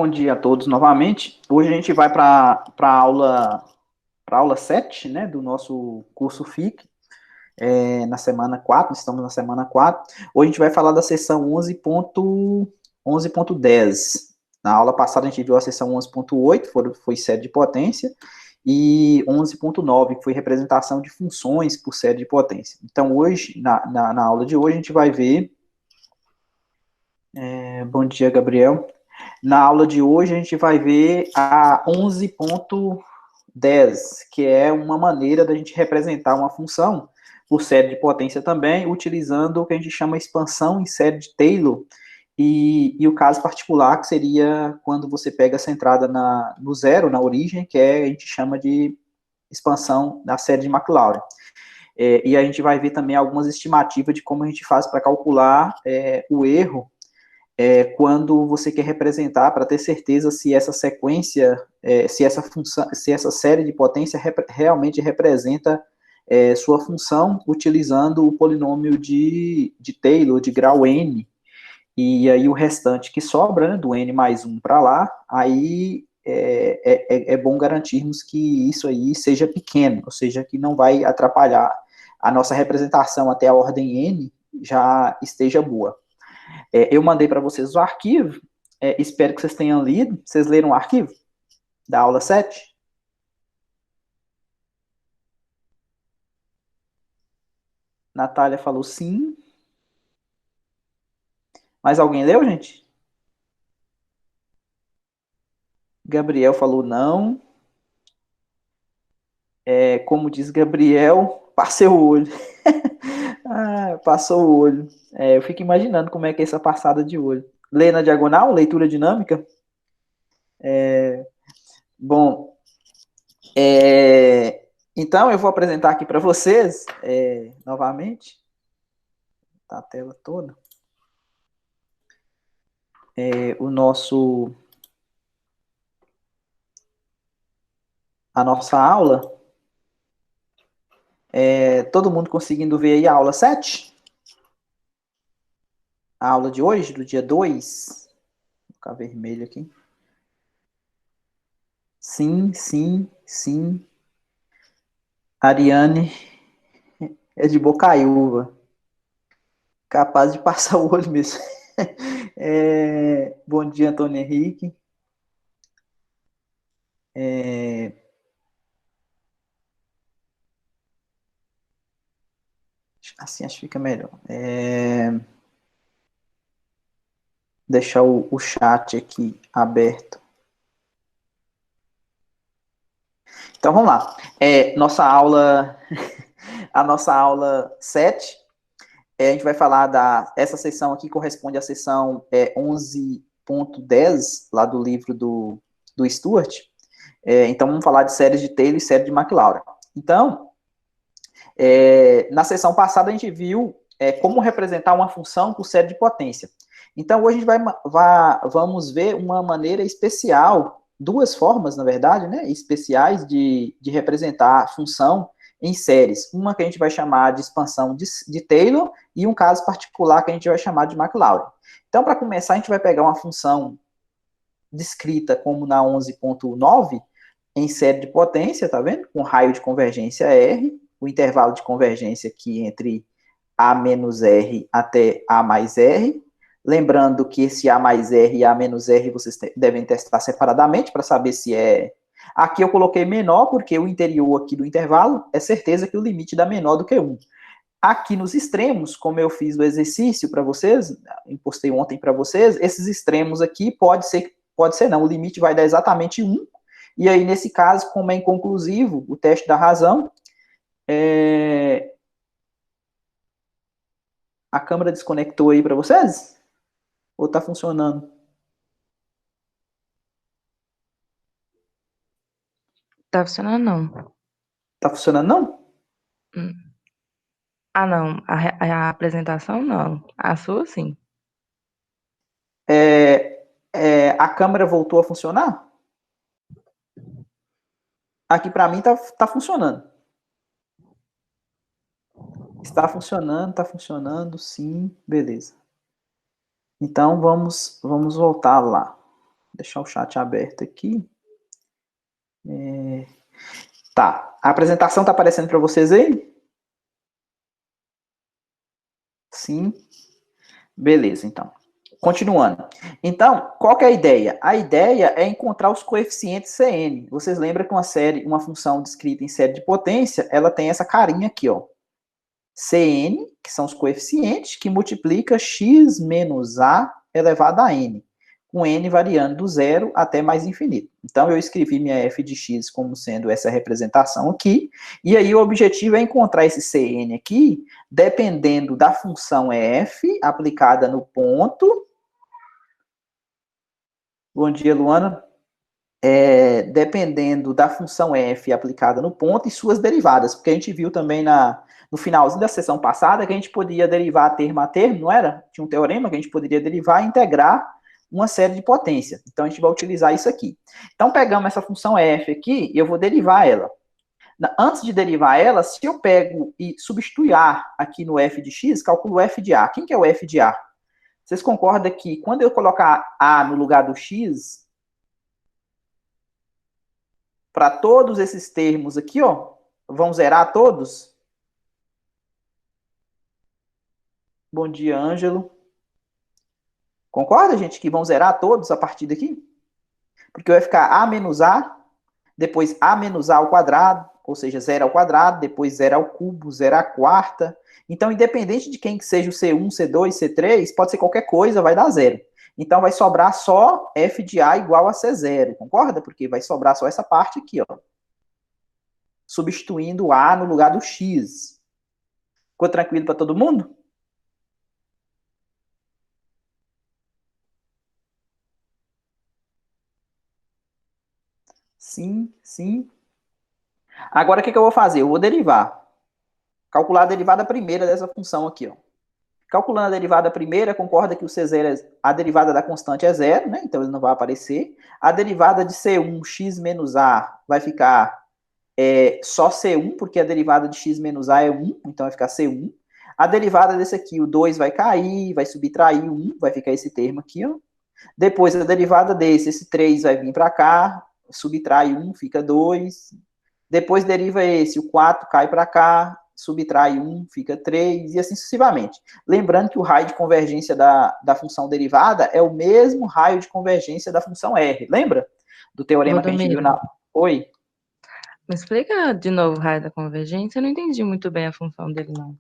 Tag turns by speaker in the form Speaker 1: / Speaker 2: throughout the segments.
Speaker 1: Bom dia a todos novamente. Hoje a gente vai para a aula 7, né, do nosso curso FIC, na semana 4. Estamos na semana 4. Hoje a gente vai falar da sessão 11.10. Na aula passada a gente viu a sessão 11.8, foi série de potência, e 11.9, que foi representação de funções por série de potência. Então hoje, na aula de hoje, a gente vai ver... bom dia, Gabriel. Na aula de hoje, a gente vai ver a 11.10, que é uma maneira da gente representar uma função por série de potência também, utilizando o que a gente chama expansão em série de Taylor, e o caso particular, que seria quando você pega essa entrada no zero, na origem, que a gente chama de expansão da série de Maclaurin. E a gente vai ver também algumas estimativas de como a gente faz para calcular o erro quando você quer representar, para ter certeza se essa sequência, se essa função, se essa série de potência realmente representa sua função, utilizando o polinômio de Taylor, de grau n, e aí o restante que sobra, né, do n mais 1 para lá, aí é bom garantirmos que isso aí seja pequeno, ou seja, que não vai atrapalhar a nossa representação até a ordem n, já esteja boa. Eu mandei para vocês o arquivo, espero que vocês tenham lido. Vocês leram o arquivo da aula 7? Natália falou sim. Mais alguém leu, gente? Gabriel falou não. Como diz Gabriel, passei o olho. Passou o olho. Eu fico imaginando como é que é essa passada de olho. Lê na diagonal, leitura dinâmica. Bom, então eu vou apresentar aqui para vocês, novamente, tá a tela toda, a nossa aula. Todo mundo conseguindo ver aí a aula 7? A aula de hoje, do dia 2. Vou ficar vermelho aqui. Sim, sim, sim. Ariane é de Bocaiúva. Capaz de passar o olho mesmo. Bom dia, Antônio Henrique. Assim acho que fica melhor. Deixar o chat aqui aberto. Então vamos lá. Nossa aula, a nossa aula 7. A gente vai falar essa sessão aqui corresponde à sessão 11.10, lá do livro do Stuart. Então, vamos falar de séries de Taylor e série de McLaurin. Então, na sessão passada, a gente viu como representar uma função por série de potência. Então, hoje a gente vamos ver uma maneira especial, duas formas, na verdade, né, especiais de representar a função em séries. Uma que a gente vai chamar de expansão de Taylor e um caso particular que a gente vai chamar de McLaurin. Então, para começar, a gente vai pegar uma função descrita como na 11.9 em série de potência, tá vendo? Com raio de convergência R, o intervalo de convergência aqui entre A menos R até A mais R. Lembrando que esse A mais R e A menos R vocês devem testar separadamente para saber se é... Aqui eu coloquei menor, porque o interior aqui do intervalo é certeza que o limite dá menor do que 1. Aqui nos extremos, como eu fiz o exercício para vocês, postei ontem para vocês, esses extremos aqui pode ser não, o limite vai dar exatamente 1, e aí nesse caso, como é inconclusivo, o teste da razão, a câmera desconectou aí para vocês? Ou está funcionando?
Speaker 2: Tá funcionando, não.
Speaker 1: Está funcionando não?
Speaker 2: Hum. Ah, não. A apresentação, não. A sua, sim.
Speaker 1: A câmera voltou a funcionar? Aqui para mim tá funcionando. Está funcionando, sim, beleza. Então vamos voltar lá. deixar o chat aberto aqui. Tá. A apresentação tá aparecendo para vocês aí? Sim. Beleza, então. Continuando. Então, qual que é a ideia? A ideia é encontrar os coeficientes Cn. Vocês lembram que uma função descrita em série de potência, ela tem essa carinha aqui, ó. Cn, que são os coeficientes, que multiplica x menos a elevado a n, com n variando do zero até mais infinito. Então, eu escrevi minha f de x como sendo essa representação aqui, e aí o objetivo é encontrar esse Cn aqui, dependendo da função f aplicada no ponto. Bom dia, Luana. Dependendo da função f aplicada no ponto e suas derivadas, porque a gente viu também no finalzinho da sessão passada que a gente podia derivar termo a termo, não era? Tinha um teorema que a gente poderia derivar e integrar uma série de potência. Então, a gente vai utilizar isso aqui. Então, pegamos essa função f aqui e eu vou derivar ela. Antes de derivar ela, se eu pego e substituir a aqui no f de x, calculo o f de a. Quem que é o f de a? Vocês concordam que quando eu colocar a no lugar do x, para todos esses termos aqui, ó, vão zerar todos? Bom dia, Ângelo. Concorda, gente, que vão zerar todos a partir daqui? Porque vai ficar a menos a, depois a menos a ao quadrado, ou seja, zero ao quadrado, depois zero ao cubo, zero à quarta. Então, independente de quem que seja o C1, C2, C3, pode ser qualquer coisa, vai dar zero. Então, vai sobrar só f de a igual a C0, concorda? Porque vai sobrar só essa parte aqui, ó. Substituindo a no lugar do x. Ficou tranquilo para todo mundo? Sim, sim. Agora, o que eu vou fazer? Eu vou derivar. Calcular a derivada primeira dessa função aqui, ó. Calculando a derivada primeira, concorda que o C0, a derivada da constante é zero, né? Então ele não vai aparecer. A derivada de C1, x menos a, vai ficar só C1, porque a derivada de x menos a é 1, então vai ficar C1. A derivada desse aqui, o 2 vai cair, vai subtrair 1, vai ficar esse termo aqui, ó. Depois a derivada desse, esse 3 vai vir para cá, subtrai 1, fica 2. Depois deriva esse, o 4 cai para cá, subtrai 1, fica 3, e assim sucessivamente. Lembrando que o raio de convergência da função derivada é o mesmo raio de convergência da função R. Lembra? Do teorema que a gente viu
Speaker 2: Rodomiro,
Speaker 1: na... Oi?
Speaker 2: me explica de novo o raio da convergência. Eu não entendi muito bem a função dele, não.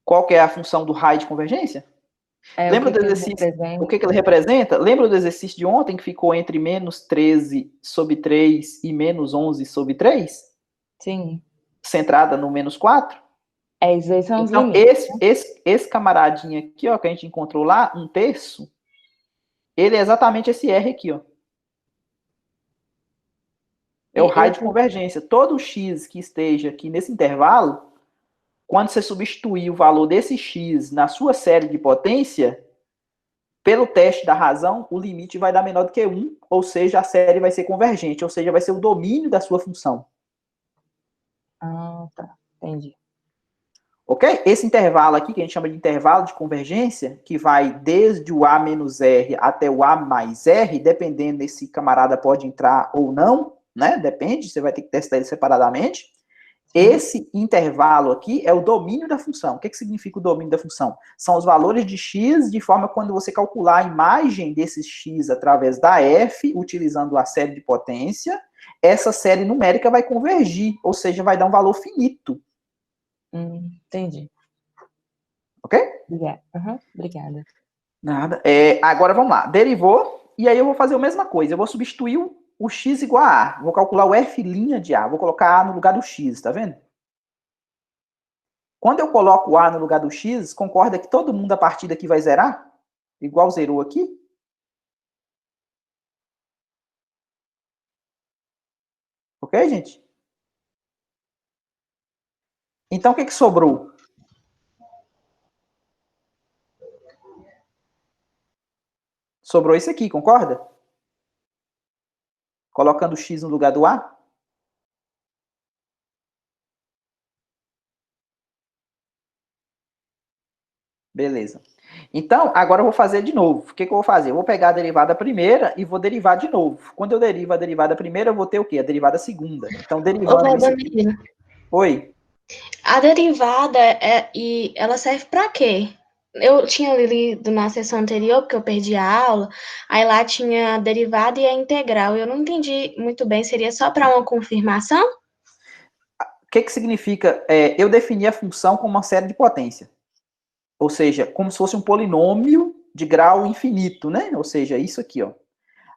Speaker 1: Qual que é a função do raio de convergência?
Speaker 2: O
Speaker 1: Lembra
Speaker 2: que
Speaker 1: do
Speaker 2: que ele
Speaker 1: exercício? O
Speaker 2: representa?
Speaker 1: que ele representa? Lembra do exercício de ontem que ficou entre menos 13 sobre 3 e menos 11 sobre 3?
Speaker 2: Sim.
Speaker 1: Centrada no menos 4?
Speaker 2: Esses aí são os
Speaker 1: Então,
Speaker 2: limites.
Speaker 1: esse camaradinho aqui, ó, que a gente encontrou lá, 1/3, ele é exatamente esse R aqui, ó. É o
Speaker 2: E
Speaker 1: raio de
Speaker 2: esse,
Speaker 1: convergência. Todo x que esteja aqui nesse intervalo, quando você substituir o valor desse x na sua série de potência, pelo teste da razão, o limite vai dar menor do que 1, ou seja, a série vai ser convergente, ou seja, vai ser o domínio da sua função.
Speaker 2: tá. Entendi.
Speaker 1: Ok? Esse intervalo aqui, que a gente chama de intervalo de convergência, que vai desde o A menos R até o A mais R, dependendo se camarada pode entrar ou não, né? Depende, você vai ter que testar ele separadamente.
Speaker 2: Sim.
Speaker 1: Esse intervalo aqui é o domínio da função. O que significa o domínio da função? São os valores de x, de forma que quando você calcular a imagem desses x através da f, utilizando a série de potência, essa série numérica vai convergir, ou seja, vai dar um valor finito.
Speaker 2: Entendi.
Speaker 1: Ok?
Speaker 2: Obrigada. Obrigada.
Speaker 1: Nada. Agora vamos lá. Derivou, e aí eu vou fazer a mesma coisa. Eu vou substituir o x igual a A. Vou calcular o f' de A. Vou colocar A no lugar do x, tá vendo? Quando eu coloco o A no lugar do x, concorda que todo mundo a partir daqui vai zerar? Igual zerou aqui? Ok, gente? Então, o que sobrou? Sobrou isso aqui, concorda? Colocando o x no lugar do A. Beleza. Então, agora eu vou fazer de novo. O que eu vou fazer? Eu vou pegar a derivada primeira e vou derivar de novo. Quando eu derivo a derivada primeira, eu vou ter o quê? A derivada segunda. Então,
Speaker 3: Ô,
Speaker 1: derivando isso aqui...
Speaker 3: Valdomiro,
Speaker 1: Oi?
Speaker 3: a derivada, e ela serve para quê? Eu tinha lido na sessão anterior, porque eu perdi a aula, aí lá tinha a derivada e a integral. Eu não entendi muito bem, seria só para uma confirmação?
Speaker 1: O que significa? Eu defini a função como uma série de potência. Ou seja, como se fosse um polinômio de grau infinito, né? Ou seja, isso aqui, ó.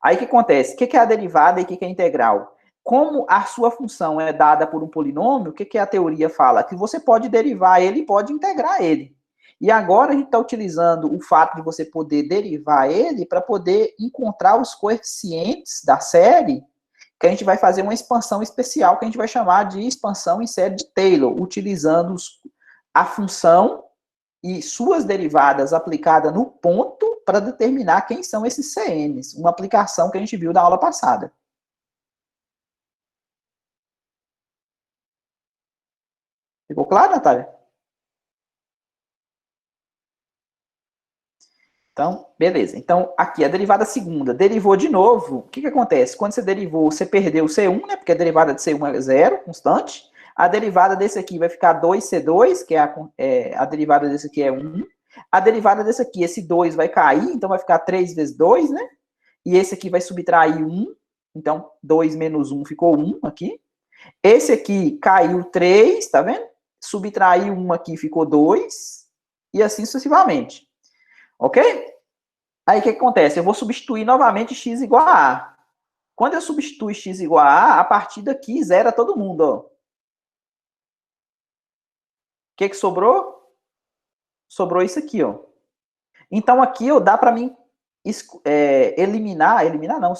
Speaker 1: Aí o que acontece? O que é a derivada e o que é a integral? Como a sua função é dada por um polinômio, o que a teoria fala? Que você pode derivar ele e pode integrar ele. E agora a gente está utilizando o fato de você poder derivar ele para poder encontrar os coeficientes da série, que a gente vai fazer uma expansão especial que a gente vai chamar de expansão em série de Taylor, utilizando a função e suas derivadas aplicadas no ponto para determinar quem são esses CNs, uma aplicação que a gente viu na aula passada. Ficou claro, Natália? Então, beleza. Então, aqui a derivada segunda. Derivou de novo. O que acontece? Quando você derivou, você perdeu o C1, né? Porque a derivada de C1 é zero, constante. A derivada desse aqui vai ficar 2C2, que é a derivada desse aqui é 1. A derivada desse aqui, esse 2 vai cair, então vai ficar 3 vezes 2, né? E esse aqui vai subtrair 1. Então, 2 menos 1 ficou 1 aqui. Esse aqui caiu 3, tá vendo? Subtraiu 1 aqui, ficou 2. E assim sucessivamente. Ok? Aí o que acontece? Eu vou substituir novamente x igual a A. Quando eu substituo x igual a partir daqui zera todo mundo. Ó. O que sobrou? Sobrou isso aqui, ó. Então aqui ó, dá para mim eliminar não,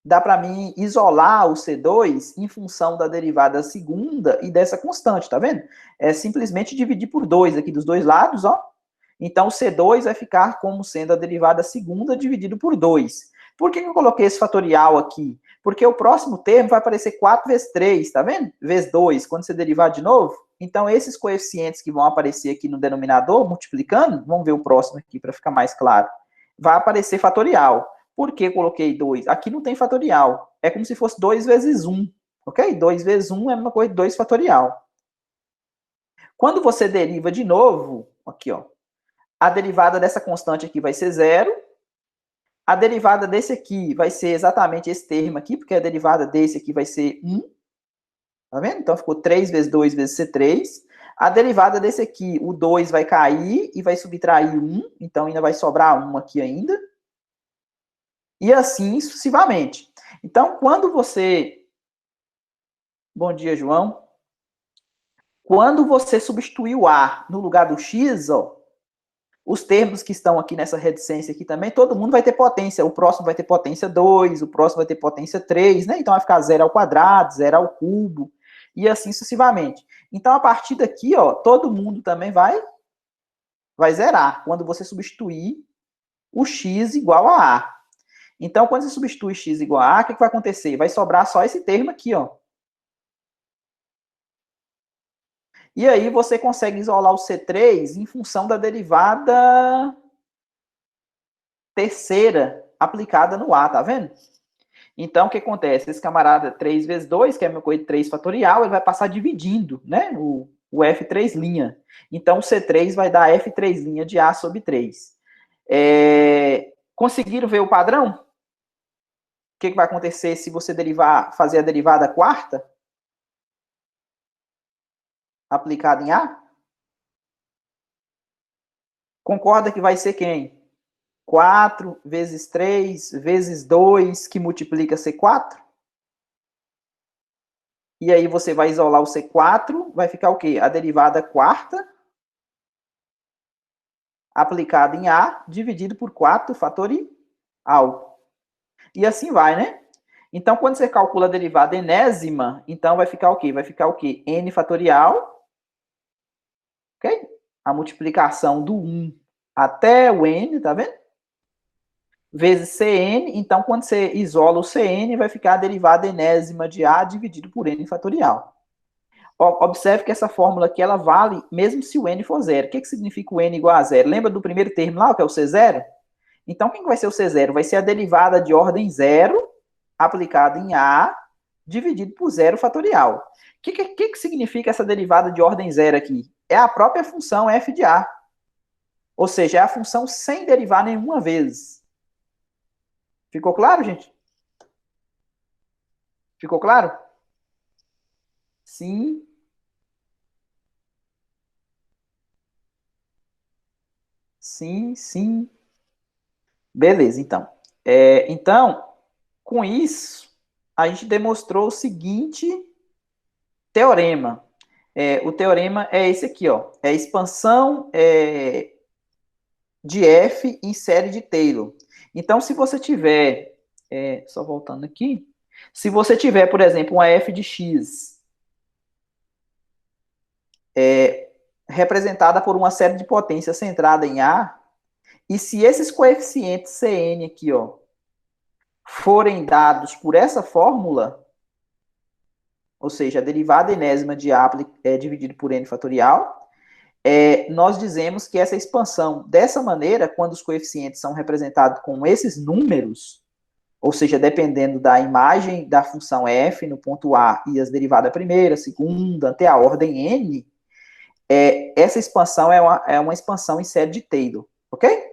Speaker 1: dá para mim isolar o C2 em função da derivada segunda e dessa constante, tá vendo? É simplesmente dividir por 2 aqui dos dois lados, ó. Então, o C2 vai ficar como sendo a derivada segunda dividido por 2. Por que eu coloquei esse fatorial aqui? Porque o próximo termo vai aparecer 4 vezes 3, tá vendo? Vezes 2, quando você derivar de novo. Então, esses coeficientes que vão aparecer aqui no denominador, multiplicando, vamos ver o próximo aqui para ficar mais claro. Vai aparecer fatorial. Por que eu coloquei 2? Aqui não tem fatorial. É como se fosse 2 vezes 1. Ok? 2 vezes 1 é a mesma coisa de 2 fatorial. Quando você deriva de novo, aqui, ó, a derivada dessa constante aqui vai ser zero. A derivada desse aqui vai ser exatamente esse termo aqui, porque a derivada desse aqui vai ser 1. Tá vendo? Então ficou 3 vezes 2 vezes C3. A derivada desse aqui, o 2 vai cair e vai subtrair 1. Então ainda vai sobrar 1 aqui ainda. E assim sucessivamente. Então, quando você... Bom dia, João. Quando você substituir o A no lugar do X, ó, os termos que estão aqui nessa reticência aqui também, todo mundo vai ter potência. O próximo vai ter potência 2, o próximo vai ter potência 3, né? Então vai ficar 0 ao quadrado, 0 ao cubo, e assim sucessivamente. Então, a partir daqui, ó, todo mundo também vai zerar, quando você substituir o x igual a A. Então, quando você substitui x igual a A, o que vai acontecer? Vai sobrar só esse termo aqui, ó. E aí você consegue isolar o C3 em função da derivada terceira aplicada no A, tá vendo? Então, o que acontece? Esse camarada 3 vezes 2, que é a mesma coisa de 3 fatorial, ele vai passar dividindo, né? O F3'. Então, o C3 vai dar F3' de A sobre 3. Conseguiram ver o padrão? O que vai acontecer se você fazer a derivada quarta? Aplicada em A? Concorda que vai ser quem? 4 vezes 3 vezes 2, que multiplica C4? E aí você vai isolar o C4, vai ficar o quê? A derivada quarta aplicada em A, dividido por 4 fatorial. E assim vai, né? Então, quando você calcula a derivada enésima, então vai ficar o quê? Vai ficar o quê? N fatorial, ok? A multiplicação do 1 até o N, tá vendo? Vezes Cn, então quando você isola o Cn, vai ficar a derivada enésima de A dividido por N fatorial. Observe que essa fórmula aqui, ela vale mesmo se o n for zero. O que significa o n igual a zero? Lembra do primeiro termo lá, que é o C0? Então, quem vai ser o C0? Vai ser a derivada de ordem zero aplicada em A dividido por zero fatorial. O que significa essa derivada de ordem zero aqui? É a própria função f de A. Ou seja, é a função sem derivar nenhuma vez. Ficou claro, gente? Ficou claro? Sim. Sim, sim. Beleza, então. Então, com isso, a gente demonstrou o seguinte teorema. O teorema é esse aqui, ó. É a expansão de F em série de Taylor. Então, se você tiver, só voltando aqui, se você tiver, por exemplo, uma F de X representada por uma série de potências centrada em A, e se esses coeficientes Cn aqui, ó, forem dados por essa fórmula, ou seja, a derivada enésima de A dividido por n fatorial, nós dizemos que essa expansão, dessa maneira, quando os coeficientes são representados com esses números, ou seja, dependendo da imagem da função f no ponto A e as derivadas primeira, segunda, até a ordem n, essa expansão é uma expansão em série de Taylor, ok?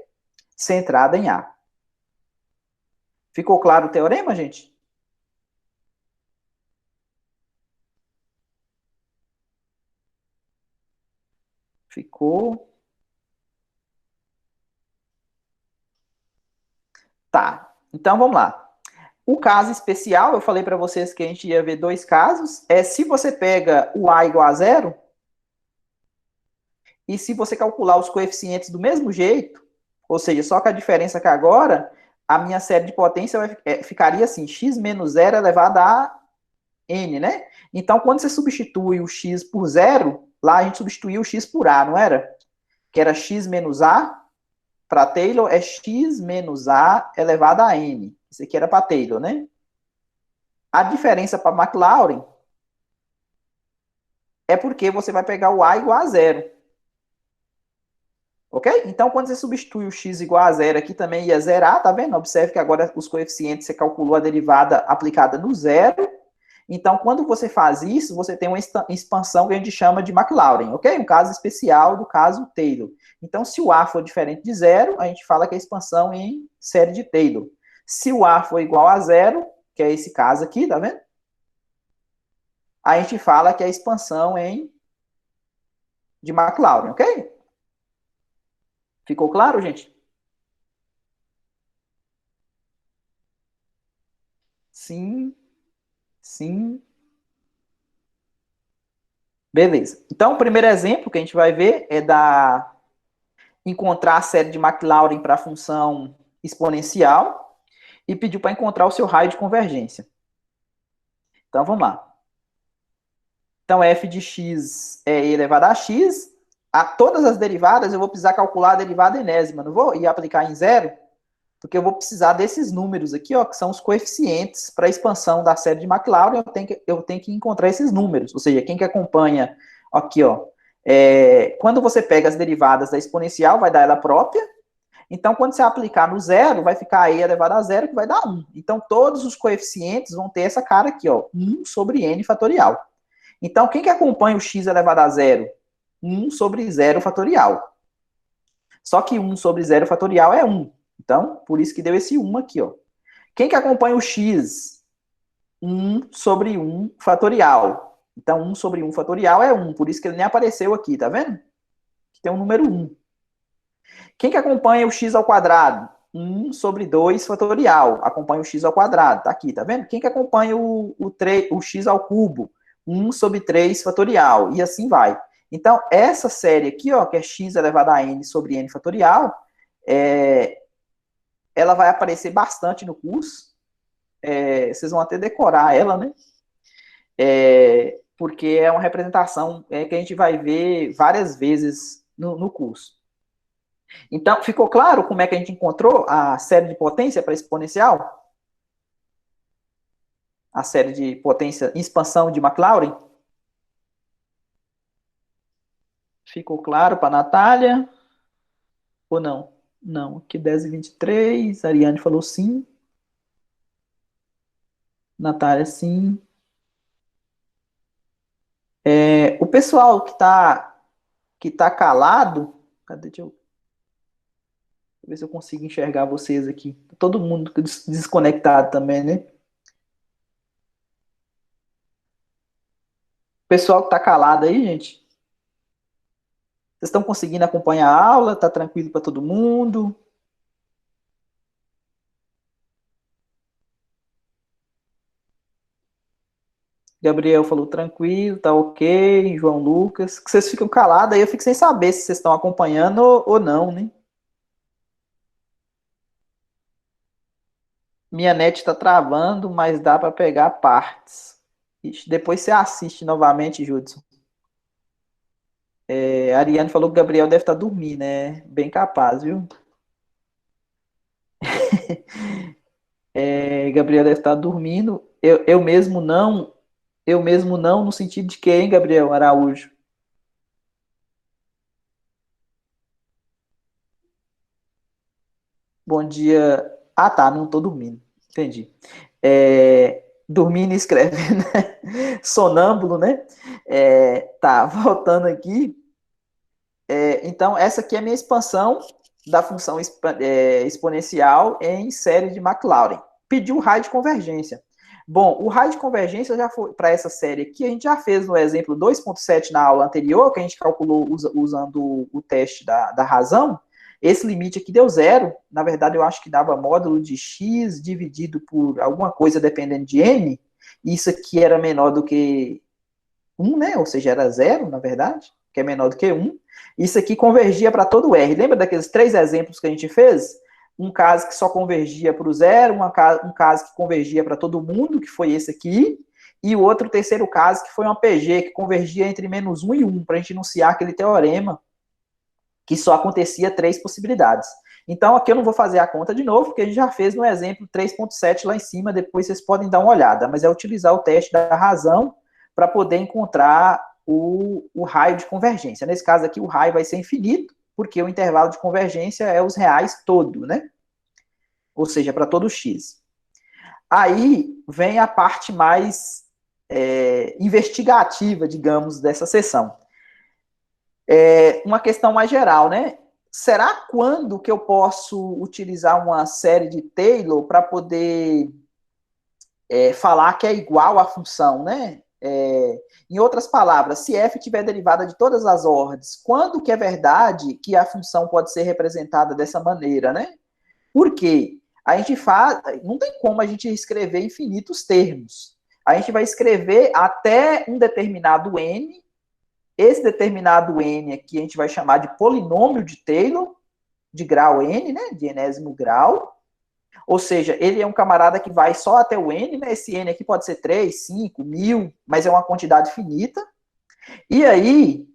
Speaker 1: Centrada em A. Ficou claro o teorema, gente? Ficou? Tá. Então, vamos lá. O caso especial, eu falei para vocês que a gente ia ver dois casos. Se você pega o A igual a zero, e se você calcular os coeficientes do mesmo jeito, ou seja, só que a diferença é que agora, a minha série de potência ficaria assim, x menos zero elevado a n, né? Então, quando você substitui o x por zero, lá a gente substituiu o x por a, não era? Que era x menos a, para Taylor é x menos a elevado a n. Isso aqui era para Taylor, né? A diferença para Maclaurin é porque você vai pegar o a igual a zero. Ok? Então, quando você substitui o x igual a zero aqui, também ia zerar, tá vendo? Observe que agora os coeficientes, você calculou a derivada aplicada no zero. Então, quando você faz isso, você tem uma expansão que a gente chama de Maclaurin, ok? Um caso especial do caso Taylor. Então, se o A for diferente de zero, a gente fala que é expansão em série de Taylor. Se o A for igual a zero, que é esse caso aqui, tá vendo? A gente fala que é expansão de Maclaurin, ok? Ficou claro, gente? Sim, sim. Beleza. Então, o primeiro exemplo que a gente vai ver é encontrar a série de Maclaurin para a função exponencial e pediu para encontrar o seu raio de convergência. Então, vamos lá. Então, f de x é e elevado a x. A todas as derivadas, eu vou precisar calcular a derivada enésima, não vou ir aplicar em zero, porque eu vou precisar desses números aqui, ó, que são os coeficientes para a expansão da série de Maclaurin, eu tenho que encontrar esses números. Ou seja, quem que acompanha aqui, ó, quando você pega as derivadas da exponencial, vai dar ela própria. Então, quando você aplicar no zero, vai ficar e elevado a zero, que vai dar 1. Então, todos os coeficientes vão ter essa cara aqui, ó, 1 sobre n fatorial. Então, quem que acompanha o x elevado a zero? 1 sobre 0 fatorial. Só que 1 sobre 0 fatorial é 1. Então, por isso que deu esse 1 aqui, ó. Quem que acompanha o x? 1 sobre 1 fatorial. Então, 1 sobre 1 fatorial é 1. Por isso que ele nem apareceu aqui, tá vendo? Tem um número 1. Quem que acompanha o x ao quadrado? 1 sobre 2 fatorial. Acompanha o x ao quadrado. Tá aqui, tá vendo? Quem que acompanha o x ao cubo? 1 sobre 3 fatorial. E assim vai. Então, essa série aqui, ó, que é x elevado a n sobre n fatorial, ela vai aparecer bastante no curso. Vocês vão até decorar ela, né? Porque é uma representação que a gente vai ver várias vezes no curso. Então, ficou claro como é que a gente encontrou a série de potência para exponencial? A série de potência em expansão de Maclaurin? Ficou claro para a Natália? Ou não? Não, aqui 10h23, a Ariane falou sim. Natália, sim. O pessoal que tá calado, cadê? Deixa eu ver se eu consigo enxergar vocês aqui. Todo mundo desconectado também, né? Pessoal que tá calado aí, gente. Vocês estão conseguindo acompanhar a aula? Tá tranquilo para todo mundo? Gabriel falou tranquilo, tá ok. João Lucas. Que vocês ficam calados aí, eu fico sem saber se vocês estão acompanhando ou não, né? Minha net tá travando, mas dá para pegar partes. Ixi, depois você assiste novamente, Judson. A Ariane falou que o Gabriel deve estar dormindo, né? Bem capaz, viu? Gabriel deve estar dormindo. Eu mesmo não, no sentido de quem, Gabriel Araújo? Bom dia. Ah, tá, não tô dormindo. Entendi. Dormindo e escrevendo, né? Sonâmbulo, né? Tá, voltando aqui. Então, essa aqui é a minha expansão da função exponencial em série de Maclaurin. Pediu o raio de convergência. Bom, o raio de convergência já foi para essa série aqui, a gente já fez no exemplo 2.7 na aula anterior, que a gente calculou usando o teste da razão. Esse limite aqui deu zero. Na verdade, eu acho que dava módulo de x dividido por alguma coisa dependendo de n. Isso aqui era menor do que 1, né? Ou seja, era zero, na verdade, que é menor do que 1. Isso aqui convergia para todo o R. Lembra daqueles 3 exemplos que a gente fez? Um caso que só convergia para o zero, um caso que convergia para todo mundo, que foi esse aqui, e o outro terceiro caso, que foi uma PG, que convergia entre menos 1 e 1, para a gente enunciar aquele teorema, que só acontecia 3 possibilidades. Então, aqui eu não vou fazer a conta de novo, porque a gente já fez no exemplo 3.7 lá em cima, depois vocês podem dar uma olhada, mas é utilizar o teste da razão para poder encontrar o raio de convergência. Nesse caso aqui, o raio vai ser infinito, porque o intervalo de convergência é os reais todo, né? Ou seja, para todo x. Aí vem a parte mais investigativa, digamos, dessa sessão. Uma questão mais geral, né? Será quando que eu posso utilizar uma série de Taylor para poder falar que é igual à função, né? Em outras palavras, se f tiver derivada de todas as ordens, quando que é verdade que a função pode ser representada dessa maneira, né? Por quê? A gente não tem como a gente escrever infinitos termos. A gente vai escrever até um determinado n. Esse determinado n aqui a gente vai chamar de polinômio de Taylor, de grau n, né? De enésimo grau. Ou seja, ele é um camarada que vai só até o n, né? Esse n aqui pode ser 3, 5, 1000, mas é uma quantidade finita. E aí,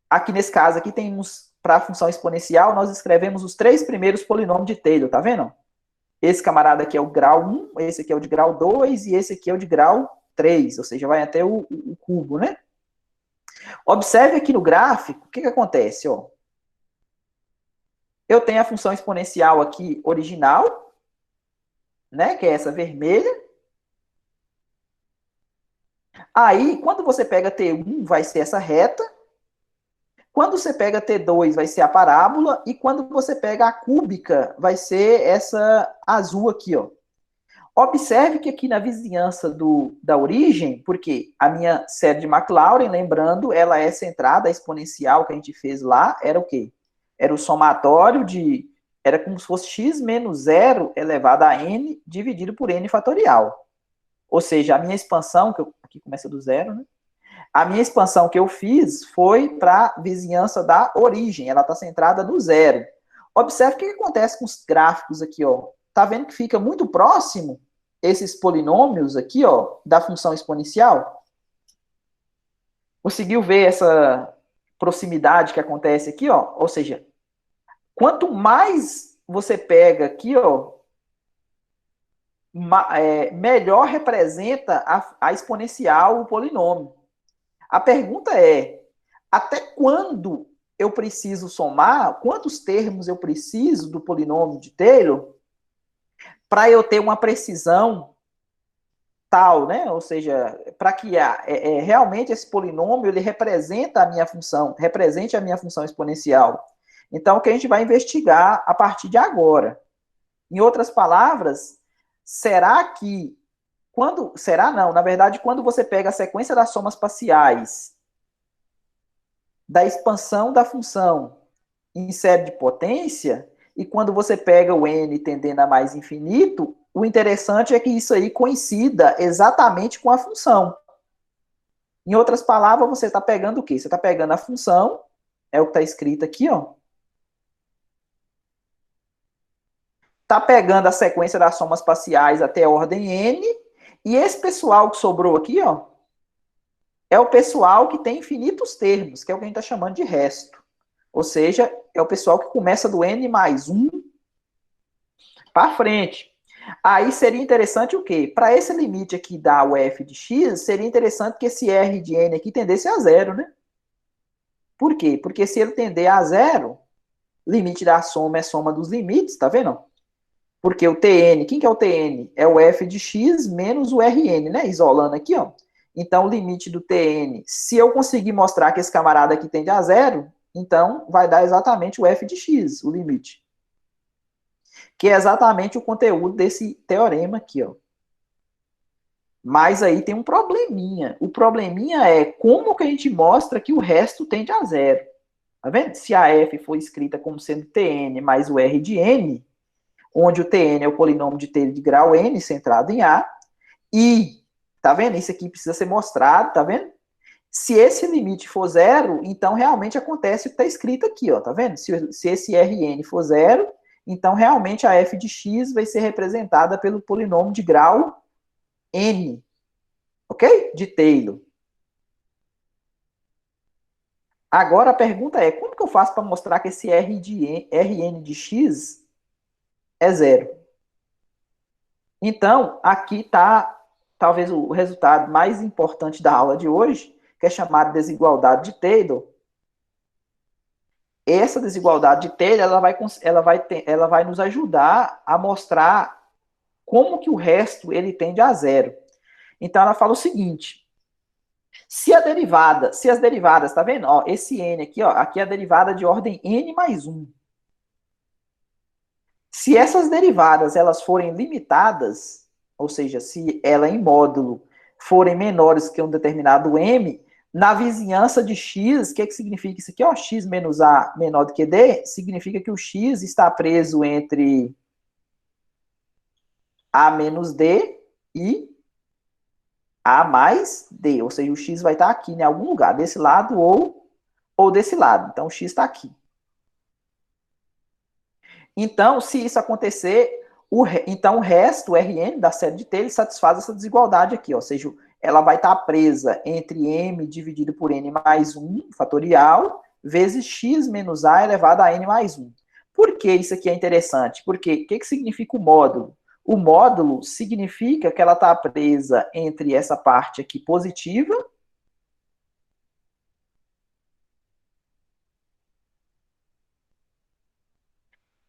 Speaker 1: aqui nesse caso aqui temos, para a função exponencial, nós escrevemos os 3 primeiros polinômios de Taylor, tá vendo? Esse camarada aqui é o grau 1, esse aqui é o de grau 2 e esse aqui é o de grau 3, ou seja, vai até o cubo, né? Observe aqui no gráfico, o que acontece, ó? Eu tenho a função exponencial aqui original, né, que é essa vermelha. Aí, quando você pega T1, vai ser essa reta. Quando você pega T2, vai ser a parábola. E quando você pega a cúbica, vai ser essa azul aqui, ó. Observe que aqui na vizinhança da origem, porque a minha série de Maclaurin, lembrando, ela é centrada, a exponencial que a gente fez lá, era o quê? Era o somatório era como se fosse x menos 0 elevado a n dividido por n fatorial. Ou seja, a minha expansão, aqui começa do zero, né? A minha expansão que eu fiz foi para a vizinhança da origem, ela está centrada no zero. Observe o que acontece com os gráficos aqui, ó. Tá vendo que fica muito próximo esses polinômios aqui, ó, da função exponencial? Conseguiu ver essa proximidade que acontece aqui, ó? Ou seja, quanto mais você pega aqui, ó, melhor representa a exponencial o polinômio. A pergunta é, até quando eu preciso somar, quantos termos eu preciso do polinômio de Taylor para eu ter uma precisão tal, né? Ou seja, para que realmente esse polinômio ele represente a minha função exponencial. Então, o que a gente vai investigar a partir de agora. Em outras palavras, será que na verdade, quando você pega a sequência das somas parciais da expansão da função em série de potência, e quando você pega o n tendendo a mais infinito, o interessante é que isso aí coincida exatamente com a função. Em outras palavras, você está pegando o quê? Você está pegando a função, é o que está escrito aqui, ó. Está pegando a sequência das somas parciais até a ordem n, e esse pessoal que sobrou aqui, ó, é o pessoal que tem infinitos termos, que é o que a gente está chamando de resto. Ou seja, é o pessoal que começa do n mais 1 para frente. Aí seria interessante o quê? Para esse limite aqui da UF de x, seria interessante que esse R de n aqui tendesse a zero, né? Por quê? Porque se ele tender a zero, limite da soma é soma dos limites, tá vendo? Porque o Tn, quem que é o Tn? É o f de x menos o Rn, né? Isolando aqui, ó. Então, o limite do Tn, se eu conseguir mostrar que esse camarada aqui tende a zero, então vai dar exatamente o f de x, o limite. Que é exatamente o conteúdo desse teorema aqui, ó. Mas aí tem um probleminha. O probleminha é como que a gente mostra que o resto tende a zero. Tá vendo? Se a f for escrita como sendo Tn mais o R de n, onde o Tn é o polinômio de Taylor de grau n centrado em A, e, tá vendo? Isso aqui precisa ser mostrado, tá vendo? Se esse limite for zero, então realmente acontece o que está escrito aqui, ó, tá vendo? Se esse Rn for zero, então realmente a f de x vai ser representada pelo polinômio de grau n, ok? De Taylor. Agora a pergunta é, como que eu faço para mostrar que esse Rn de x é zero? Então, aqui está talvez o resultado mais importante da aula de hoje, que é chamado desigualdade de Taylor. Essa desigualdade de Taylor ela vai nos ajudar a mostrar como que o resto ele tende a zero. Então, ela fala o seguinte, se as derivadas, tá vendo? Ó, esse n aqui, ó, aqui é a derivada de ordem n mais 1. Se essas derivadas elas forem limitadas, ou seja, se ela em módulo forem menores que um determinado m, na vizinhança de x, o que significa isso aqui? Ó, x menos a menor do que d, significa que o x está preso entre a menos d e a mais d, ou seja, o x vai estar aqui em algum lugar, desse lado ou desse lado. Então, o x está aqui. Então, se isso acontecer, então o resto, o Rn da série de Taylor, satisfaz essa desigualdade aqui, ó, ou seja, ela vai estar presa entre m dividido por n mais 1, fatorial, vezes x menos a elevado a n mais 1. Por que isso aqui é interessante? Porque o que significa o módulo? O módulo significa que ela está presa entre essa parte aqui positiva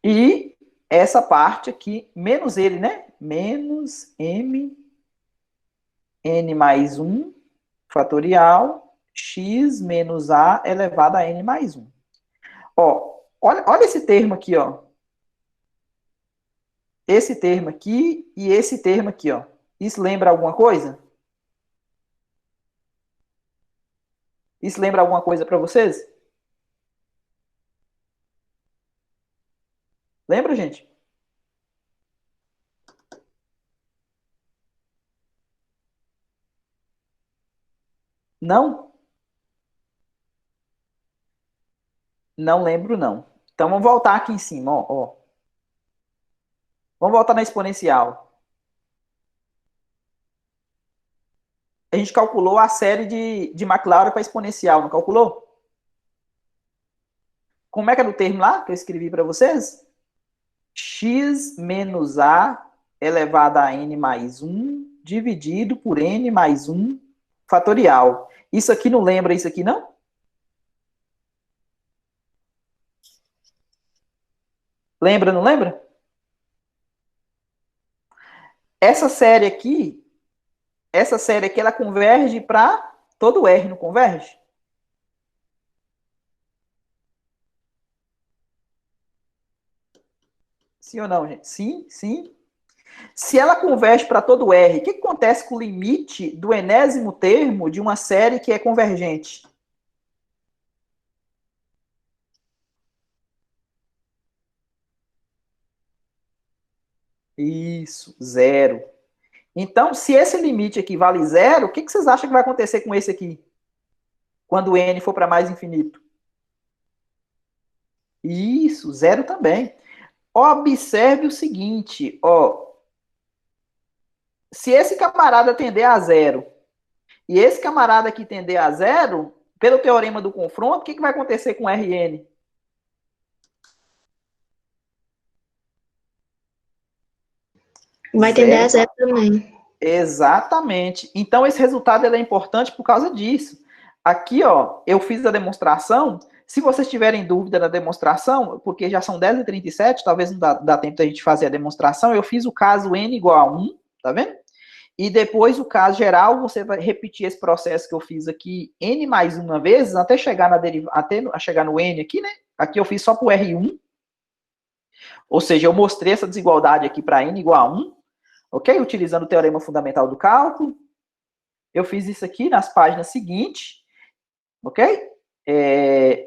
Speaker 1: e essa parte aqui, menos ele, né? Menos m, n mais 1, fatorial, x menos a elevado a n mais 1. Ó, olha esse termo aqui, ó. Esse termo aqui e esse termo aqui, ó. Isso lembra alguma coisa? Isso lembra alguma coisa para vocês? Lembra, gente? Não? Não lembro, não. Então, vamos voltar aqui em cima, ó. Vamos voltar na exponencial. A gente calculou a série de Maclaurin para exponencial, não calculou? Como é que é o termo lá que eu escrevi para vocês? X menos a elevado a n mais 1 dividido por n mais 1 fatorial. Isso aqui não lembra isso aqui, não? Lembra, não lembra? Essa série aqui, ela converge para todo R, não converge? Sim ou não, gente? Sim, sim. Se ela converge para todo R, o que acontece com o limite do enésimo termo de uma série que é convergente? Isso, zero. Então, se esse limite aqui vale zero, o que vocês acham que vai acontecer com esse aqui? Quando o n for para mais infinito? Isso, zero também. Observe o seguinte, ó. Se esse camarada tender a zero e esse camarada aqui tender a zero, pelo teorema do confronto, o que vai acontecer com Rn?
Speaker 3: Vai tender a zero também.
Speaker 1: Exatamente. Então, esse resultado é importante por causa disso. Aqui, ó, eu fiz a demonstração. Se vocês tiverem dúvida da demonstração, porque já são 10h37, talvez não dá tempo da gente fazer a demonstração, eu fiz o caso n igual a 1, tá vendo? E depois o caso geral, você vai repetir esse processo que eu fiz aqui n mais uma vez, até chegar até chegar no n aqui, né? Aqui eu fiz só para o R1. Ou seja, eu mostrei essa desigualdade aqui para n igual a 1, ok? Utilizando o teorema fundamental do cálculo. Eu fiz isso aqui nas páginas seguintes, ok?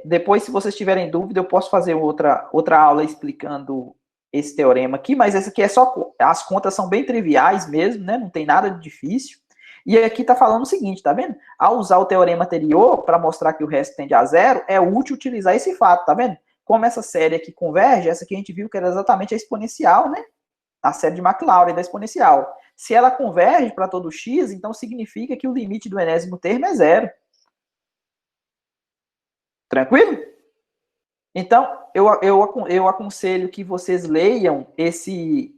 Speaker 1: Depois, se vocês tiverem dúvida, eu posso fazer outra aula explicando esse teorema aqui, mas esse aqui é só, as contas são bem triviais mesmo, né? Não tem nada de difícil. E aqui está falando o seguinte, tá vendo? Ao usar o teorema anterior para mostrar que o resto tende a zero, é útil utilizar esse fato, tá vendo? Como essa série aqui converge, essa aqui a gente viu que era exatamente a exponencial, né? A série de Maclaurin da exponencial. Se ela converge para todo x, então significa que o limite do enésimo termo é zero. Tranquilo? Então, eu aconselho que vocês leiam esse,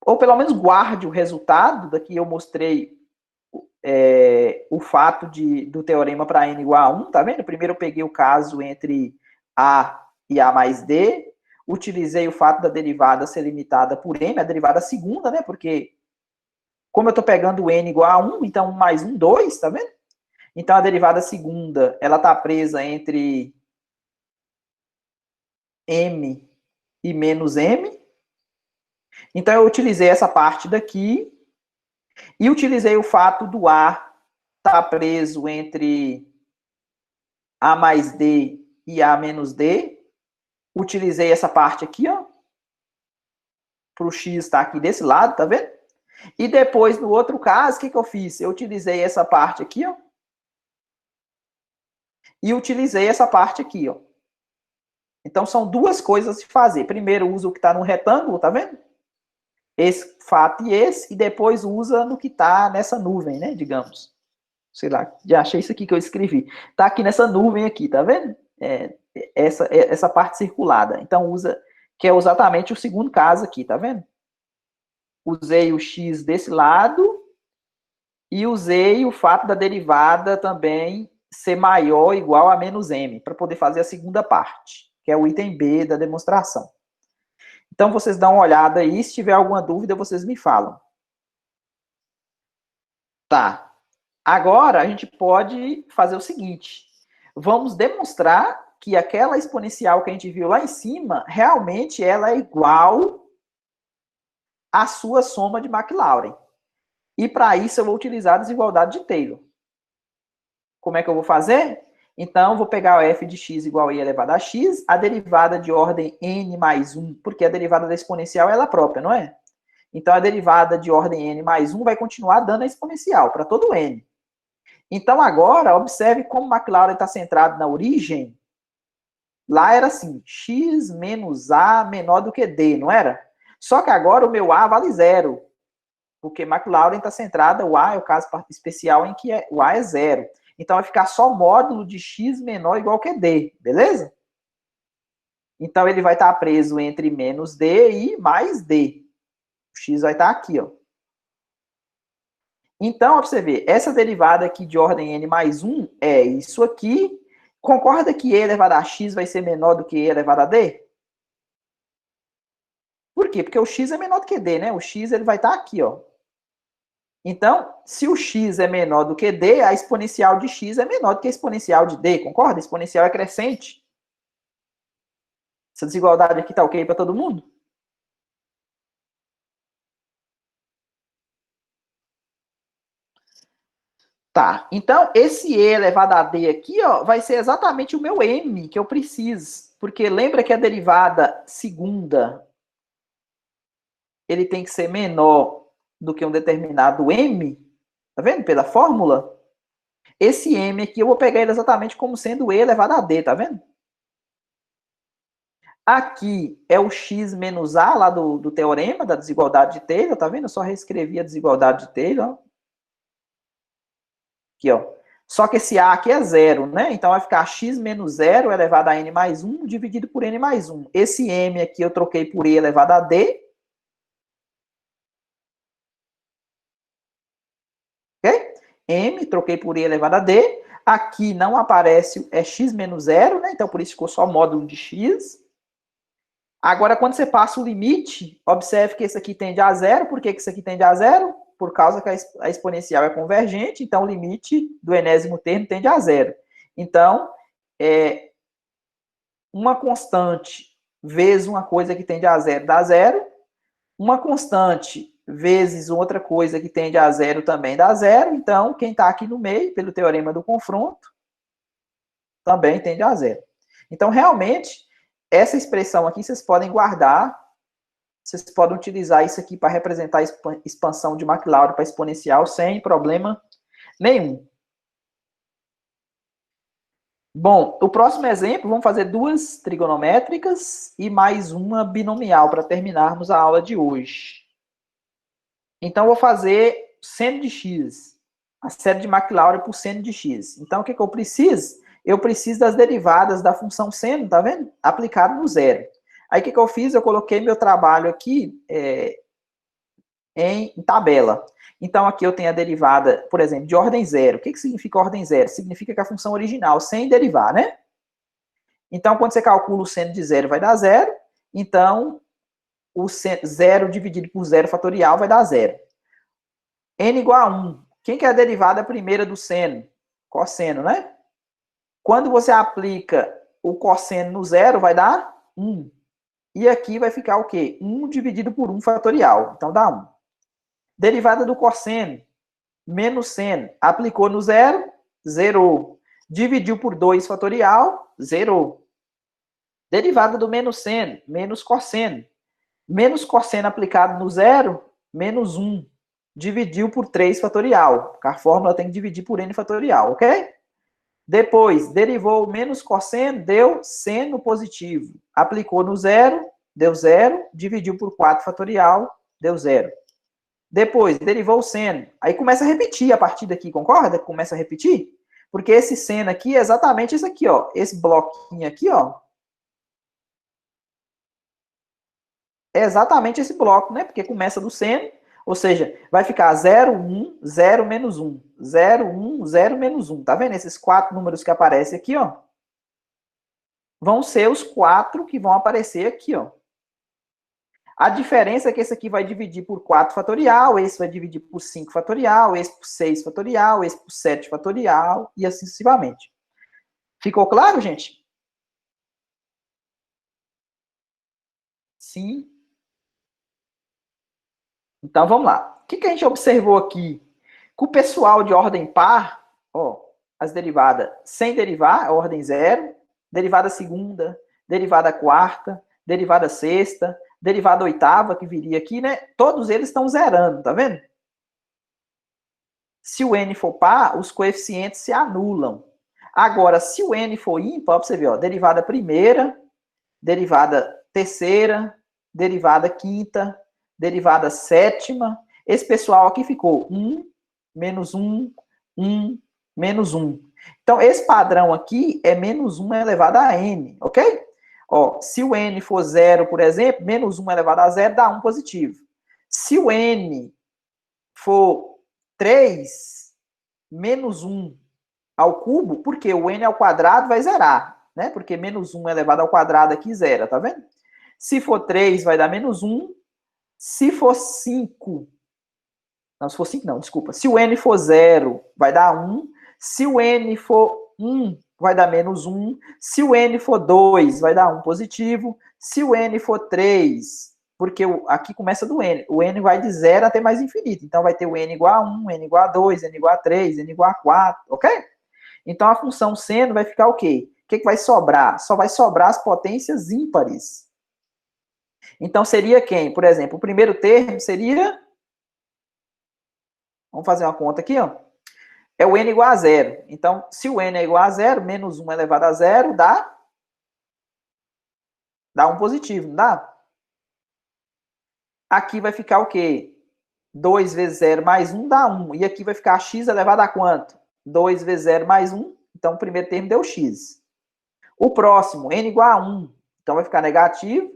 Speaker 1: ou pelo menos guarde o resultado, daqui eu mostrei o fato do teorema para n igual a 1, tá vendo? Primeiro eu peguei o caso entre A e A mais D, utilizei o fato da derivada ser limitada por m, a derivada segunda, né? Porque como eu estou pegando o n igual a 1, então 1 mais 1, 2, tá vendo? Então a derivada segunda, ela está presa entre m e menos m. Então eu utilizei essa parte daqui e utilizei o fato do A estar preso entre A mais D e A menos D. Utilizei essa parte aqui, ó, para o x estar aqui desse lado, tá vendo? E depois, no outro caso, o que eu fiz? Eu utilizei essa parte aqui, ó, e utilizei essa parte aqui, ó. Então, são duas coisas a se fazer. Primeiro, usa o que está no retângulo, tá vendo? Esse fato e esse, e depois usa no que está nessa nuvem, né, digamos. Sei lá, já achei isso aqui que eu escrevi. Tá aqui nessa nuvem aqui, tá vendo? Essa parte circulada. Então, usa, que é exatamente o segundo caso aqui, tá vendo? Usei o x desse lado e usei o fato da derivada também ser maior ou igual a menos m, para poder fazer a segunda parte, que é o item B da demonstração. Então, vocês dão uma olhada aí, se tiver alguma dúvida, vocês me falam. Tá. Agora, a gente pode fazer o seguinte. Vamos demonstrar que aquela exponencial que a gente viu lá em cima, realmente ela é igual à sua soma de Maclaurin. E para isso eu vou utilizar a desigualdade de Taylor. Como é que eu vou fazer? Então, eu vou pegar o f de x igual a i elevado a x, a derivada de ordem n mais 1, porque a derivada da exponencial é ela própria, não é? Então, a derivada de ordem n mais 1 vai continuar dando a exponencial para todo n. Então, agora, observe como Maclaurin está centrado na origem. Lá era assim, x menos a menor do que d, não era? Só que agora o meu a vale zero, porque Maclaurin está centrada, o a é o caso especial em que o a é zero. Então, vai ficar só módulo de x menor igual que d, beleza? Então, ele vai estar preso entre menos d e mais d. O x vai estar aqui, ó. Então, ó, pra você ver, essa derivada aqui de ordem n mais 1 é isso aqui. Concorda que e elevado a x vai ser menor do que e elevado a d? Por quê? Porque o x é menor do que d, né? O x ele vai estar aqui, ó. Então, se o x é menor do que d, a exponencial de x é menor do que a exponencial de d, concorda? A exponencial é crescente. Essa desigualdade aqui tá ok para todo mundo? Tá, então esse e elevado a d aqui, ó, vai ser exatamente o meu m que eu preciso. Porque lembra que a derivada segunda, ele tem que ser menor do que um determinado m? Tá vendo? Pela fórmula. Esse m aqui eu vou pegar ele exatamente como sendo e elevado a d, tá vendo? Aqui é o x menos a lá do teorema da desigualdade de Taylor, tá vendo? Eu só reescrevi a desigualdade de Taylor. Aqui, ó. Só que esse a aqui é zero, né? Então vai ficar x menos zero elevado a n mais 1 dividido por n mais 1. Esse m aqui eu troquei por e elevado a d. Ok? M, troquei por e elevado a d. Aqui não aparece, é x menos zero, né? Então por isso ficou só módulo de x. Agora, quando você passa o limite, observe que esse aqui tende a zero. Por que isso aqui tende a zero? Por causa que a exponencial é convergente, então o limite do enésimo termo tende a zero. Então, uma constante vezes uma coisa que tende a zero dá zero. Uma constante vezes outra coisa que tende a zero também dá zero. Então, quem está aqui no meio, pelo teorema do confronto, também tende a zero. Então, realmente, essa expressão aqui vocês podem guardar. Vocês podem utilizar isso aqui para representar a expansão de Maclaurin para exponencial sem problema nenhum. Bom, o próximo exemplo, vamos fazer duas trigonométricas e mais uma binomial para terminarmos a aula de hoje. Então, vou fazer seno de x, a série de Maclaurin por seno de x. Então, o que eu preciso? Eu preciso das derivadas da função seno, tá vendo? Aplicado no zero. Aí, o que eu fiz? Eu coloquei meu trabalho aqui em tabela. Então, aqui eu tenho a derivada, por exemplo, de ordem zero. O que significa ordem zero? Significa que a função original, sem derivar, né? Então, quando você calcula o seno de zero, vai dar zero. Então, o zero dividido por zero fatorial vai dar zero. N igual a 1. Quem que é a derivada primeira do seno? Cosseno, né? Quando você aplica o cosseno no zero, vai dar 1. E aqui vai ficar o quê? 1 dividido por 1 fatorial. Então, dá 1. Derivada do cosseno, menos seno. Aplicou no zero, zerou. Dividiu por 2 fatorial, zerou. Derivada do menos seno, menos cosseno. Menos cosseno aplicado no zero, menos 1. Dividiu por 3 fatorial. A fórmula tem que dividir por n fatorial, ok? Depois, derivou o menos cosseno, deu seno positivo. Aplicou no zero, deu zero. Dividiu por 4 fatorial, deu zero. Depois, derivou o seno. Aí começa a repetir a partir daqui, concorda? Começa a repetir. Porque esse seno aqui é exatamente esse aqui, ó. Esse bloquinho aqui, ó. É exatamente esse bloco, né? Porque começa do seno, ou seja, vai ficar 0, 1, 0, menos 1. 0, 1, 0, menos 1. Tá vendo? Esses 4 números que aparecem aqui, ó. Vão ser os 4 que vão aparecer aqui, ó. A diferença é que esse aqui vai dividir por 4 fatorial, esse vai dividir por 5 fatorial, esse por 6 fatorial, esse por 7 fatorial, e assim sucessivamente. Ficou claro, gente? Sim. Então, vamos lá. O que a gente observou aqui? Com o pessoal de ordem par, ó, as derivadas sem derivar, ordem zero, derivada segunda, derivada quarta, derivada sexta, derivada oitava, que viria aqui, né? Todos eles estão zerando, tá vendo? Se o n for par, os coeficientes se anulam. Agora, se o n for ímpar, você vê, ó, derivada primeira, derivada terceira, derivada quinta, derivada sétima. Esse pessoal aqui ficou 1, menos 1, 1, menos 1. Então, esse padrão aqui é menos 1 elevado a n, ok? Ó, se o n for 0, por exemplo, menos 1 elevado a 0 dá 1 positivo. Se o n for 3, menos 1 ao cubo, porque o n ao quadrado vai zerar, né? Porque menos 1 elevado ao quadrado aqui zera, tá vendo? Se for 3, vai dar menos 1. Se for 5... Não, se for 5 não, desculpa. Se o n for 0, vai dar 1. Se o n for 1, vai dar menos 1. Se o n for 2, vai dar 1 positivo. Se o n for 3, porque aqui começa do n. O n vai de 0 até mais infinito. Então, vai ter o n igual a 1, n igual a 2, n igual a 3, n igual a 4, ok? Então, a função seno vai ficar o quê? O que vai sobrar? Só vai sobrar as potências ímpares. Então, seria quem? Por exemplo, o primeiro termo seria... Vamos fazer uma conta aqui, ó. É o n igual a 0. Então, se o n é igual a 0, menos 1 elevado a 0 dá 1 positivo, não dá? Aqui vai ficar o quê? 2 vezes 0 mais 1 dá 1. E aqui vai ficar x elevado a quanto? 2 vezes 0 mais 1. Então, o primeiro termo deu x. O próximo, n igual a 1. Então, vai ficar negativo.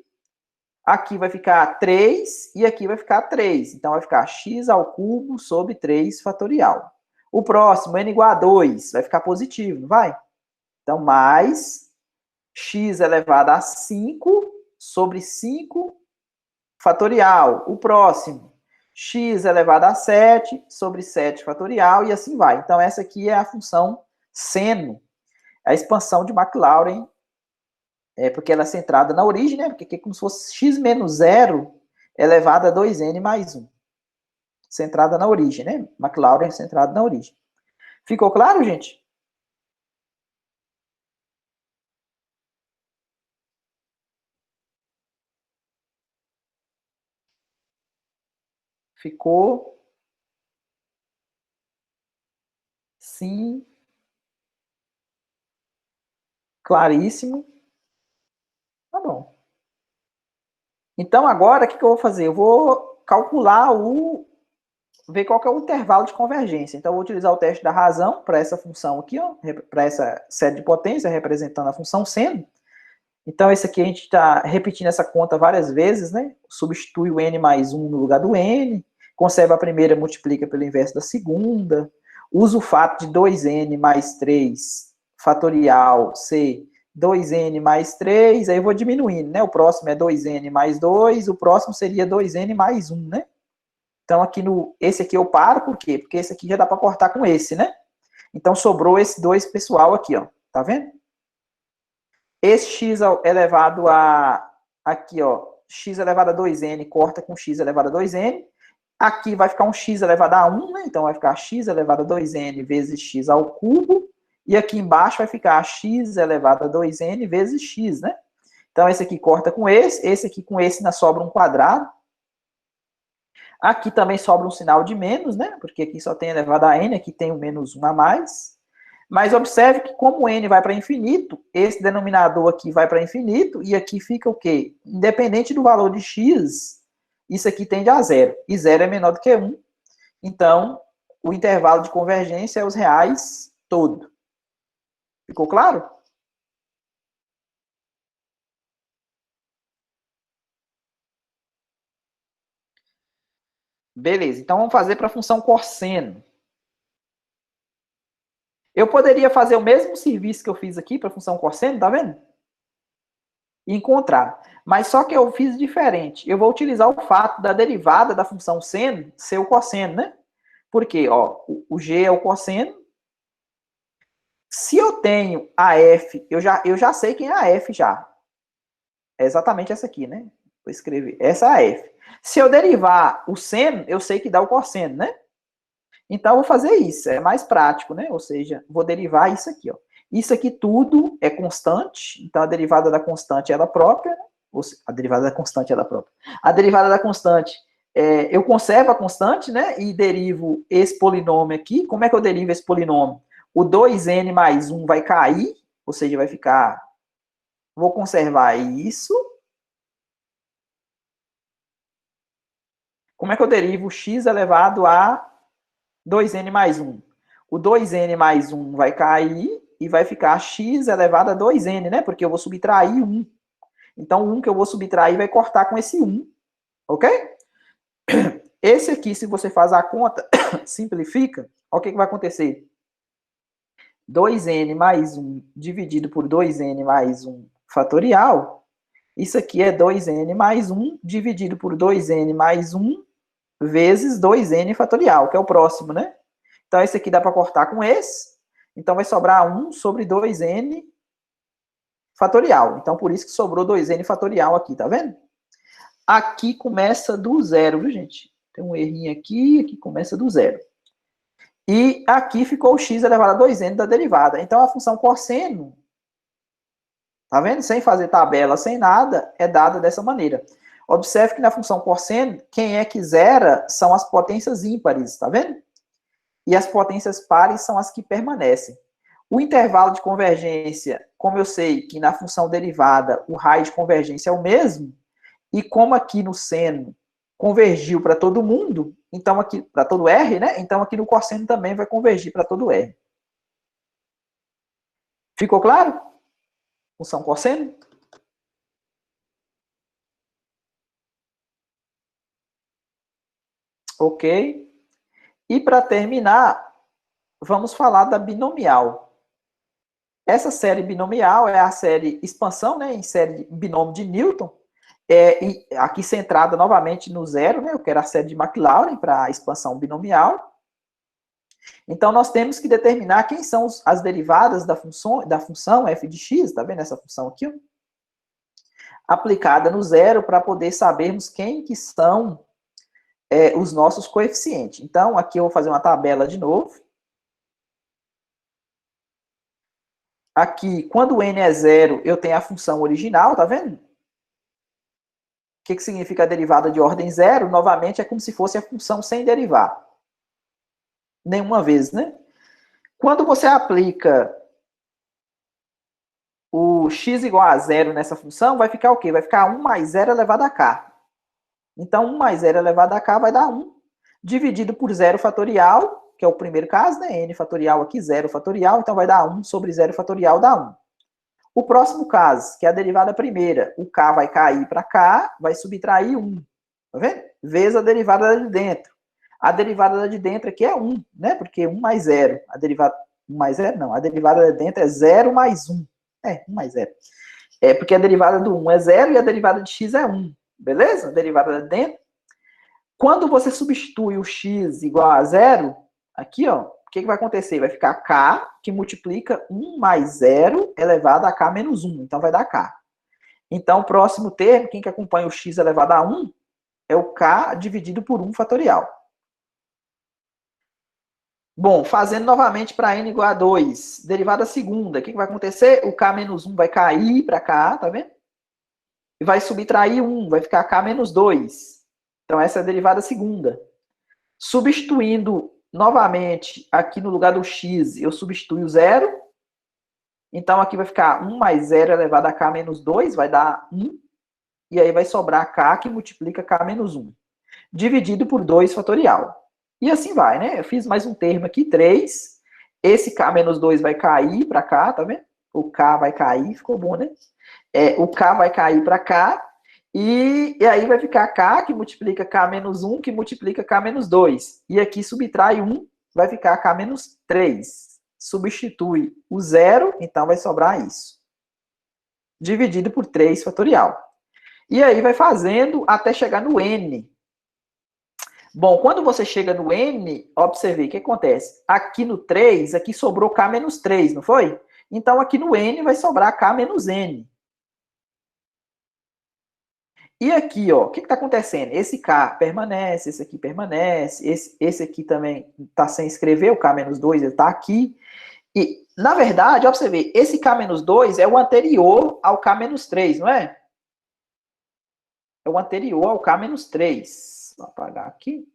Speaker 1: Aqui vai ficar 3 e aqui vai ficar 3. Então, vai ficar x ao cubo sobre 3 fatorial. O próximo, n igual a 2, vai ficar positivo, não vai? Então, mais x elevado a 5 sobre 5 fatorial. O próximo, x elevado a 7 sobre 7 fatorial e assim vai. Então, essa aqui é a função seno, a expansão de Maclaurin, porque ela é centrada na origem, né? Porque é como se fosse x menos 0 elevado a 2n mais 1. Centrada na origem, né? Maclaurin é centrado na origem. Ficou claro, gente? Ficou? Sim. Claríssimo. Tá bom. Então, agora, o que eu vou fazer? Eu vou calcular ver qual que é o intervalo de convergência. Então, eu vou utilizar o teste da razão para essa função aqui, para essa série de potência, representando a função seno. Então, esse aqui a gente está repetindo essa conta várias vezes, né? Substitui o n mais 1 no lugar do n, conserva a primeira, multiplica pelo inverso da segunda, usa o fato de 2n mais 3 fatorial ser 2n mais 3, aí eu vou diminuindo, né? O próximo é 2n mais 2, o próximo seria 2n mais 1, né? Então, esse aqui eu paro, por quê? Porque esse aqui já dá para cortar com esse, né? Então, sobrou esse 2 pessoal aqui, ó. Tá vendo? Esse x elevado a... Aqui, ó. X elevado a 2n corta com x elevado a 2n. Aqui vai ficar um x elevado a 1, né? Então, vai ficar x elevado a 2n vezes x ao cubo. E aqui embaixo vai ficar x elevado a 2n vezes x, né? Então, esse aqui corta com esse aqui com esse ainda sobra um quadrado. Aqui também sobra um sinal de menos, né? Porque aqui só tem elevado a n, aqui tem o menos 1 a mais. Mas observe que como o n vai para infinito, esse denominador aqui vai para infinito, e aqui fica o quê? Independente do valor de x, isso aqui tende a 0. E 0 é menor do que 1. Então, o intervalo de convergência é os reais todo. Ficou claro? Beleza, então vamos fazer para a função cosseno. Eu poderia fazer o mesmo serviço que eu fiz aqui para a função cosseno, tá vendo? E encontrar. Mas só que eu fiz diferente. Eu vou utilizar o fato da derivada da função seno ser o cosseno, né? Porque, ó, o g é o cosseno. Se eu tenho a f, eu já sei quem é a f já. É exatamente essa aqui, né? Vou escrever. Essa é a f. Se eu derivar o seno, eu sei que dá o cosseno, né? Então, eu vou fazer isso. É mais prático, né? Ou seja, vou derivar isso aqui, ó. Isso aqui tudo é constante. Então, a derivada da constante é ela própria. Né? A derivada da constante é ela própria. A derivada da constante, eu conservo a constante, né? E derivo esse polinômio aqui. Como é que eu derivo esse polinômio? O 2n mais 1 vai cair. Ou seja, vai ficar... Vou conservar isso. Como é que eu derivo x elevado a 2n mais 1? O 2n mais 1 vai cair e vai ficar x elevado a 2n, né? Porque eu vou subtrair 1. Então, o 1 que eu vou subtrair vai cortar com esse 1. Ok? Esse aqui, se você faz a conta, simplifica, olha o que vai acontecer. 2n mais 1 dividido por 2n mais 1 fatorial, Isso aqui é 2n mais 1 dividido por 2n mais 1 vezes 2n fatorial, que é o próximo, né? Então, esse aqui dá para cortar com esse. Então, vai sobrar 1 sobre 2n fatorial. Então, por isso que sobrou 2n fatorial aqui, tá vendo? Aqui começa do zero, viu, gente? Tem um errinho aqui, aqui começa do zero. E aqui ficou o x elevado a 2n da derivada. Então, a função cosseno, tá vendo? Sem fazer tabela, sem nada, é dada dessa maneira. Observe que na função cosseno, quem é que zera são as potências ímpares, tá vendo? E as potências pares são as que permanecem. O intervalo de convergência, como eu sei que na função derivada o raio de convergência é o mesmo, e como aqui no seno convergiu para todo mundo, então aqui para todo R, né? Então aqui no cosseno também vai convergir para todo R. Ficou claro? Função cosseno? Ok. E para terminar, vamos falar da binomial. Essa série binomial é a série expansão, né? Em série de binômio de Newton. Aqui centrada novamente no zero, né? Eu quero a série de Maclaurin para a expansão binomial. Então, nós temos que determinar quem são as derivadas da função f de x, tá vendo essa função aqui? Ó? Aplicada no zero para poder sabermos quem que são os nossos coeficientes. Então, aqui eu vou fazer uma tabela de novo. Aqui, quando o n é zero, eu tenho a função original, tá vendo? O que significa a derivada de ordem zero? Novamente, é como se fosse a função sem derivar. Nenhuma vez, né? Quando você aplica o x igual a zero nessa função, vai ficar o quê? Vai ficar 1 mais 0 elevado a k. Então, 1 mais 0 elevado a k vai dar 1, dividido por 0 fatorial, que é o primeiro caso, né? N fatorial aqui, 0 fatorial, então vai dar 1 sobre 0 fatorial dá 1. O próximo caso, que é a derivada primeira, o k vai cair para cá, vai subtrair 1. Tá vendo? Vezes a derivada de dentro. A derivada de dentro aqui é 1, né? Porque 1 mais 0. A derivada 1 mais 0, não. A derivada de dentro é 0 mais 1. 1 mais 0. Porque a derivada do 1 é 0 e a derivada de x é 1. Beleza? A derivada de dentro. Quando você substitui o x igual a 0, aqui, ó, o que vai acontecer? Vai ficar k, que multiplica 1 mais 0 elevado a k menos 1. Então, vai dar k. Então, o próximo termo, quem que acompanha o x elevado a 1, é o k dividido por 1 fatorial. Bom, fazendo novamente para n igual a 2, derivada segunda, o que vai acontecer? O k menos 1 vai cair para cá, tá vendo? E vai subtrair 1, vai ficar k menos 2. Então, essa é a derivada segunda. Substituindo novamente aqui no lugar do x, eu substituo 0. Então, aqui vai ficar 1 mais 0 elevado a k menos 2, vai dar 1. E aí vai sobrar k, que multiplica k menos 1. Dividido por 2 fatorial. E assim vai, né? Eu fiz mais um termo aqui, 3. Esse k menos 2 vai cair para cá, tá vendo? O k vai cair, ficou bom, né? O k vai cair para cá. E aí vai ficar k, que multiplica k menos 1, que multiplica k menos 2. E aqui subtrai 1, vai ficar k menos 3. Substitui o 0, então vai sobrar isso. Dividido por 3 fatorial. E aí vai fazendo até chegar no n. Bom, quando você chega no n, observe o que acontece. Aqui no 3, aqui sobrou k menos 3, não foi? Então aqui no n vai sobrar k menos n. E aqui, ó, o que está acontecendo? Esse k permanece, esse aqui permanece, esse aqui também está sem escrever, o k menos 2, ele está aqui. E, na verdade, observe, esse k menos 2 é o anterior ao k menos 3, não é? É o anterior ao k menos 3. Vou apagar aqui.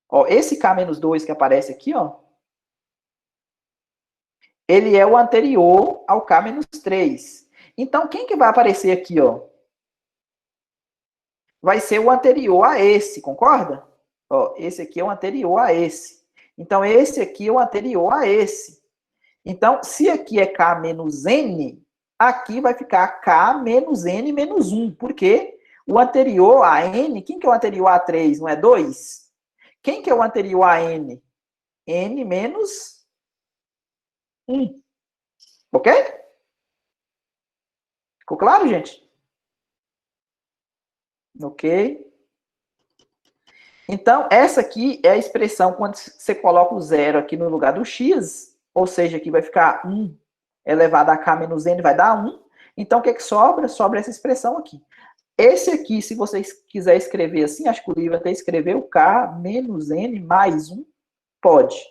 Speaker 1: Ó, esse k menos 2 que aparece aqui, ó, ele é o anterior ao k menos 3. Então, quem que vai aparecer aqui, ó? Vai ser o anterior a esse, concorda? Ó, esse aqui é o anterior a esse. Então, esse aqui é o anterior a esse. Então, se aqui é k menos n, aqui vai ficar k menos n menos 1. Por quê? O anterior a n, quem que é o anterior a 3? Não é 2? Quem que é o anterior a n? N menos 1. Ok? Ficou claro, gente? Ok. Então, essa aqui é a expressão quando você coloca o zero aqui no lugar do x, ou seja, aqui vai ficar 1 elevado a k menos n, vai dar 1. Então, o que, que sobra? Sobra essa expressão aqui. Esse aqui, se você quiser escrever assim, acho que o livro até escreveu k menos n mais 1, pode.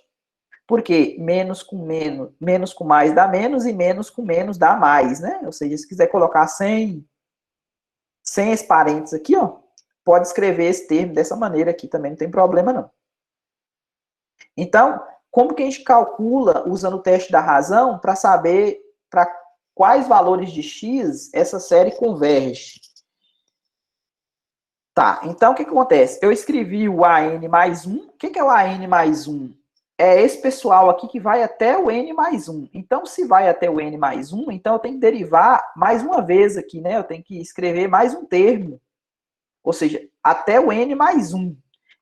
Speaker 1: Porque menos com mais dá menos e menos com menos dá mais, né? Ou seja, se quiser colocar sem esse parênteses aqui, ó, pode escrever esse termo dessa maneira aqui também, não tem problema não. Então, como que a gente calcula, usando o teste da razão, para saber para quais valores de x essa série converge? Tá, então o que acontece? Eu escrevi o AN mais 1. O que é o AN mais 1? É esse pessoal aqui que vai até o N mais 1. Então, se vai até o N mais 1, então eu tenho que derivar mais uma vez aqui, né? Eu tenho que escrever mais um termo. Ou seja, até o N mais 1.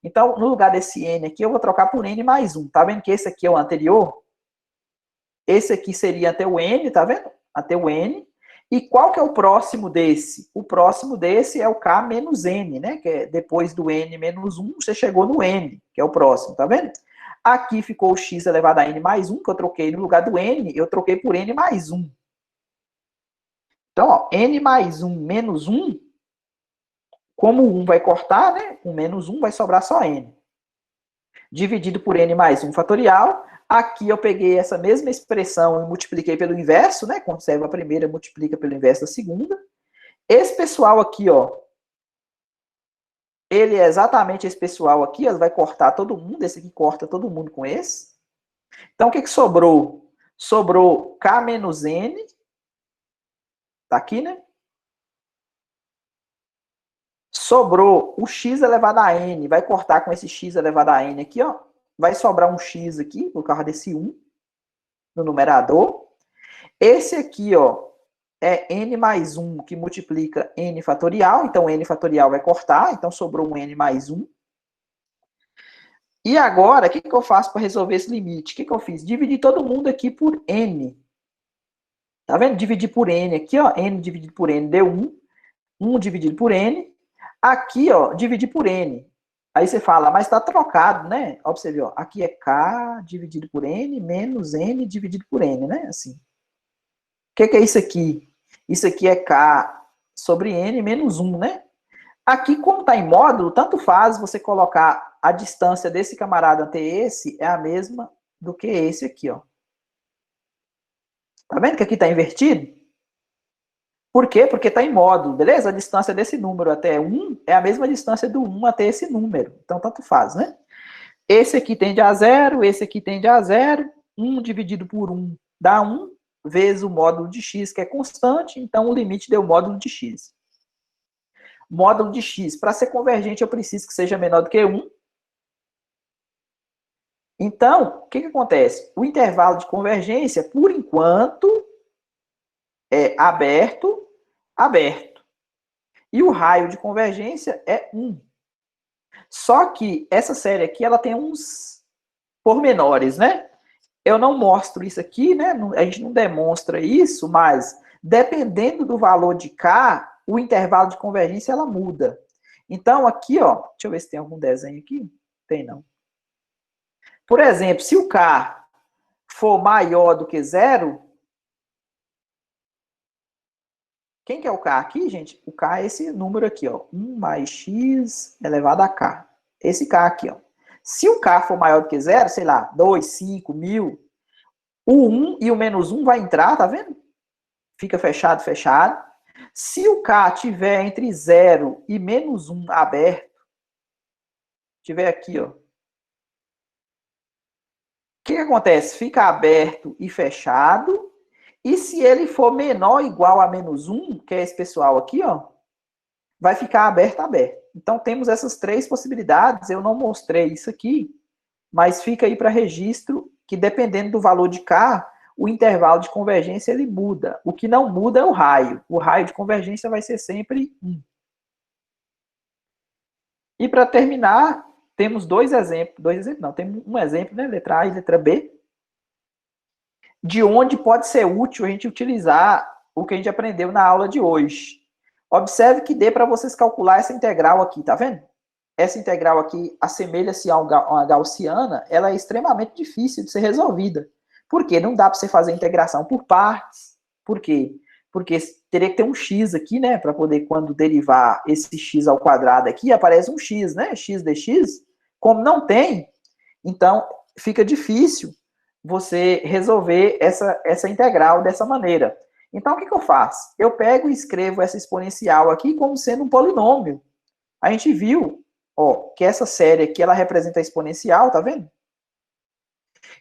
Speaker 1: Então, no lugar desse N aqui, eu vou trocar por N mais 1. Tá vendo que esse aqui é o anterior? Esse aqui seria até o N, tá vendo? Até o N. E qual que é o próximo desse? O próximo desse é o K menos N, né? Que é depois do N menos 1, você chegou no N, que é o próximo, tá vendo? Aqui ficou o x elevado a n mais 1, que eu troquei no lugar do n, eu troquei por n mais 1. Então, ó, n mais 1 menos 1, como o 1 vai cortar, né? Com menos 1 vai sobrar só n. Dividido por n mais 1 fatorial. Aqui eu peguei essa mesma expressão e multipliquei pelo inverso, né? Conserva a primeira, multiplica pelo inverso da segunda. Esse pessoal aqui, ó, ele é exatamente esse pessoal aqui, ó, vai cortar todo mundo, esse aqui corta todo mundo com esse. Então, o que, que sobrou? Sobrou K menos N, tá aqui, né? Sobrou o x elevado a n, vai cortar com esse x elevado a n aqui, ó. Vai sobrar um x aqui, por causa desse 1, no numerador. Esse aqui, ó, é n mais 1, que multiplica n fatorial, então n fatorial vai cortar, então sobrou um n mais 1. E agora, o que, que eu faço para resolver esse limite? O que, que eu fiz? Dividi todo mundo aqui por n. Tá vendo? Dividir por n aqui, ó, n dividido por n deu 1. 1 dividido por n. Aqui, ó, dividir por n. Aí você fala, mas está trocado, né? Ó, pra você ver, ó, aqui é k dividido por n menos n dividido por n, né? Assim. O que é isso aqui? Isso aqui é k sobre n menos 1, né? Aqui, como está em módulo, tanto faz você colocar a distância desse camarada até esse é a mesma do que esse aqui, ó. Tá vendo que aqui está invertido? Por quê? Porque está em módulo, beleza? A distância desse número até 1 é a mesma distância do 1 até esse número. Então, tanto faz, né? Esse aqui tende a 0, esse aqui tende a 0. 1 dividido por 1 dá 1, vezes o módulo de x, que é constante. Então, o limite deu módulo de x. Módulo de x, para ser convergente, eu preciso que seja menor do que 1. Então, o que acontece? O intervalo de convergência, por enquanto, é aberto. E o raio de convergência é 1. Só que essa série aqui, ela tem uns pormenores, né? Eu não mostro isso aqui, né? A gente não demonstra isso, mas dependendo do valor de K, o intervalo de convergência, ela muda. Então, aqui, ó, deixa eu ver se tem algum desenho aqui. Tem, não. Por exemplo, se o K for maior do que 0, quem que é o K aqui, gente? O K é esse número aqui, ó. 1 mais x elevado a K. Esse K aqui, ó. Se o K for maior do que 0, sei lá, 2, 5, 1000, o 1 e o menos 1 vai entrar, tá vendo? Fica fechado, fechado. Se o K tiver entre 0 e menos 1 aberto, tiver aqui, ó. O que acontece? Fica aberto e fechado. E se ele for menor ou igual a menos 1, que é esse pessoal aqui, ó, vai ficar aberto, aberto. Então, temos essas três possibilidades. Eu não mostrei isso aqui, mas fica aí para registro que, dependendo do valor de K, o intervalo de convergência ele muda. O que não muda é o raio. O raio de convergência vai ser sempre 1. E, para terminar, temos dois exemplos. Tem um exemplo, né? Letra A e letra B, de onde pode ser útil a gente utilizar o que a gente aprendeu na aula de hoje. Observe que dê para vocês calcular essa integral aqui, tá vendo? Essa integral aqui assemelha-se a uma gaussiana, ela é extremamente difícil de ser resolvida. Por quê? Não dá para você fazer integração por partes. Por quê? Porque teria que ter um x aqui, né? Para poder, quando derivar esse x ao quadrado aqui, aparece um x, né? X dx. Como não tem, então fica difícil você resolver essa integral dessa maneira. Então, o que eu faço? Eu pego e escrevo essa exponencial aqui como sendo um polinômio. A gente viu, ó, que essa série aqui, ela representa a exponencial, tá vendo?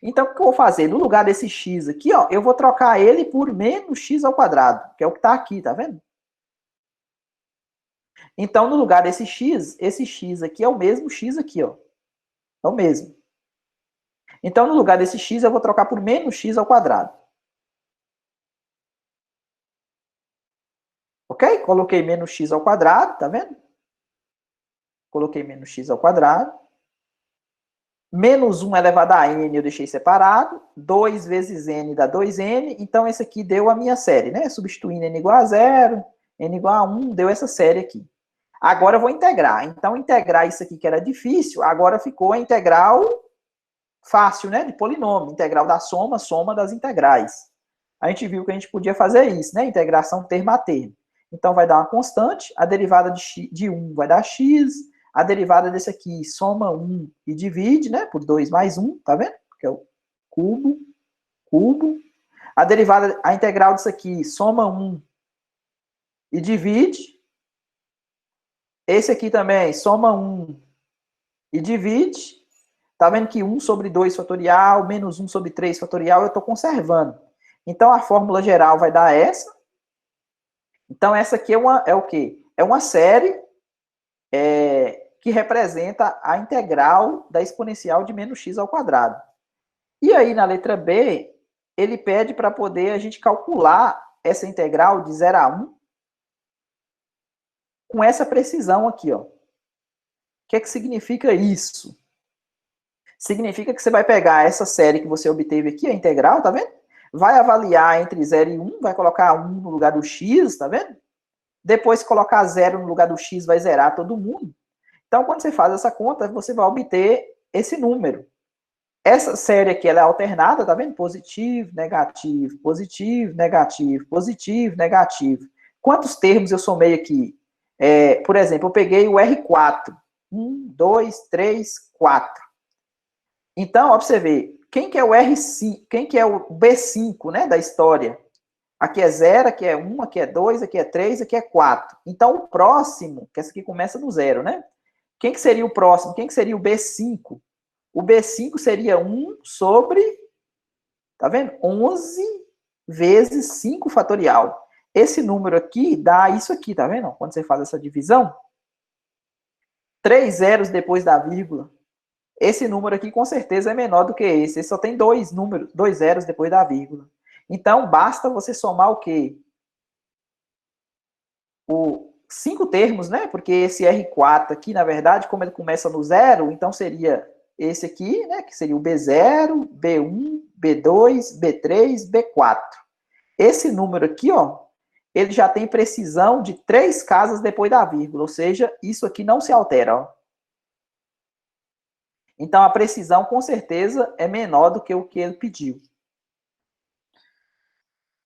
Speaker 1: Então, o que eu vou fazer? No lugar desse x aqui, ó, eu vou trocar ele por menos x ao quadrado, que é o que está aqui, tá vendo? Então, no lugar desse x, esse x aqui é o mesmo x aqui, ó. É o mesmo. Então, no lugar desse x, eu vou trocar por menos x ao quadrado. Ok? Coloquei menos x ao quadrado, tá vendo? Coloquei menos x ao quadrado. Menos 1 elevado a n eu deixei separado. 2 vezes n dá 2n. Então, esse aqui deu a minha série, né? Substituindo n igual a 0, n igual a 1, deu essa série aqui. Agora eu vou integrar. Então, integrar isso aqui que era difícil, agora ficou a integral fácil, né? De polinômio. Integral da soma, soma das integrais. A gente viu que a gente podia fazer isso, né? Integração termo a termo. Então, vai dar uma constante. A derivada de 1 vai dar x. A derivada desse aqui soma 1 e divide, né? Por 2 mais 1, tá vendo? Que é o cubo. A derivada, a integral disso aqui soma 1 e divide. Esse aqui também soma 1 e divide. Tá vendo que 1 sobre 2 fatorial, menos 1 sobre 3 fatorial, eu estou conservando. Então, a fórmula geral vai dar essa. Então, essa aqui é o quê? É uma série que representa a integral da exponencial de menos x ao quadrado. E aí, na letra B, ele pede para poder a gente calcular essa integral de 0 a 1 com essa precisão aqui, ó. O que é que significa isso? Significa que você vai pegar essa série que você obteve aqui, a integral, tá vendo? Vai avaliar entre 0 e 1, vai colocar 1 no lugar do x, tá vendo? Depois, colocar 0 no lugar do x, vai zerar todo mundo. Então, quando você faz essa conta, você vai obter esse número. Essa série aqui, ela é alternada, tá vendo? Positivo, negativo, positivo, negativo, positivo, negativo. Quantos termos eu somei aqui? Por exemplo, eu peguei o R4. 1, 2, 3, 4. Então, ó, pra você ver, quem que é o R5, quem que é o B5, né, da história? Aqui é 0, aqui é 1, aqui é 2, aqui é 3, aqui é 4. Então, o próximo, que essa aqui começa no 0, né? Quem que seria o próximo? Quem que seria o B5? O B5 seria 1 sobre, tá vendo? 11 vezes 5 fatorial. Esse número aqui dá isso aqui, tá vendo? Quando você faz essa divisão, 3 zeros depois da vírgula. Esse número aqui, com certeza, é menor do que esse. Esse só tem 2 zeros depois da vírgula. Então, basta você somar o quê? 5 termos, né? Porque esse R4 aqui, na verdade, como ele começa no 0, então seria esse aqui, né? Que seria o B0, B1, B2, B3, B4. Esse número aqui, ó, ele já tem precisão de 3 casas depois da vírgula. Ou seja, isso aqui não se altera, ó. Então, a precisão, com certeza, é menor do que o que ele pediu.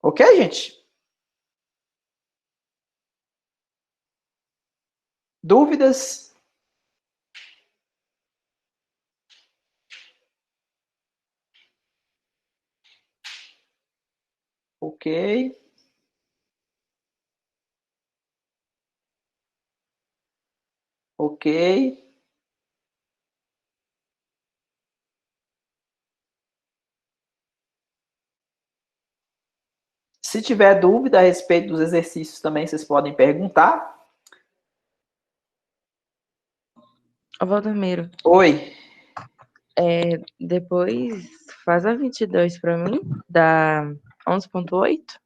Speaker 1: Ok, gente? Dúvidas? Ok. Ok. Se tiver dúvida a respeito dos exercícios também, vocês podem perguntar.
Speaker 2: Valdomiro,
Speaker 1: Oi.
Speaker 2: depois faz a 22 para mim, da 11.8.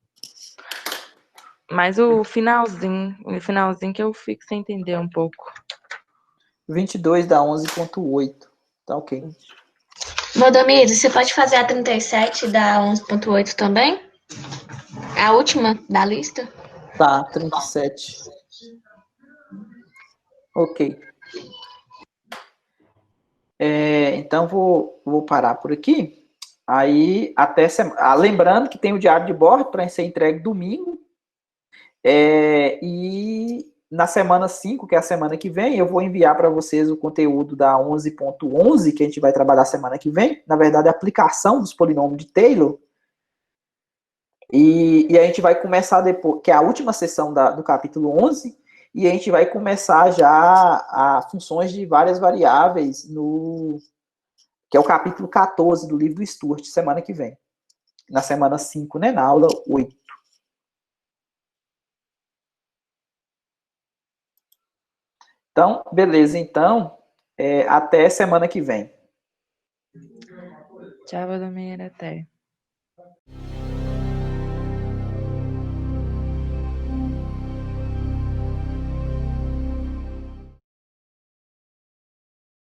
Speaker 2: Mas o finalzinho que eu fico sem entender um pouco.
Speaker 1: 22 dá 11.8. Tá ok.
Speaker 3: Valdomiro, você pode fazer a 37 da 11.8 também? A última da lista?
Speaker 1: Tá, 37. Ok. Então, vou parar por aqui. Aí, até lembrando que tem o diário de bordo para ser entregue domingo. E na semana 5, que é a semana que vem, eu vou enviar para vocês o conteúdo da 11.11, que a gente vai trabalhar semana que vem. Na verdade, a aplicação dos polinômios de Taylor. E a gente vai começar depois, que é a última sessão do capítulo 11, e a gente vai começar já a funções de várias variáveis que é o capítulo 14 do livro do Stuart, semana que vem. Na semana 5, né? Na aula 8. Então, beleza. Então, até semana que vem.
Speaker 2: Tchau, Valdomiro. Até.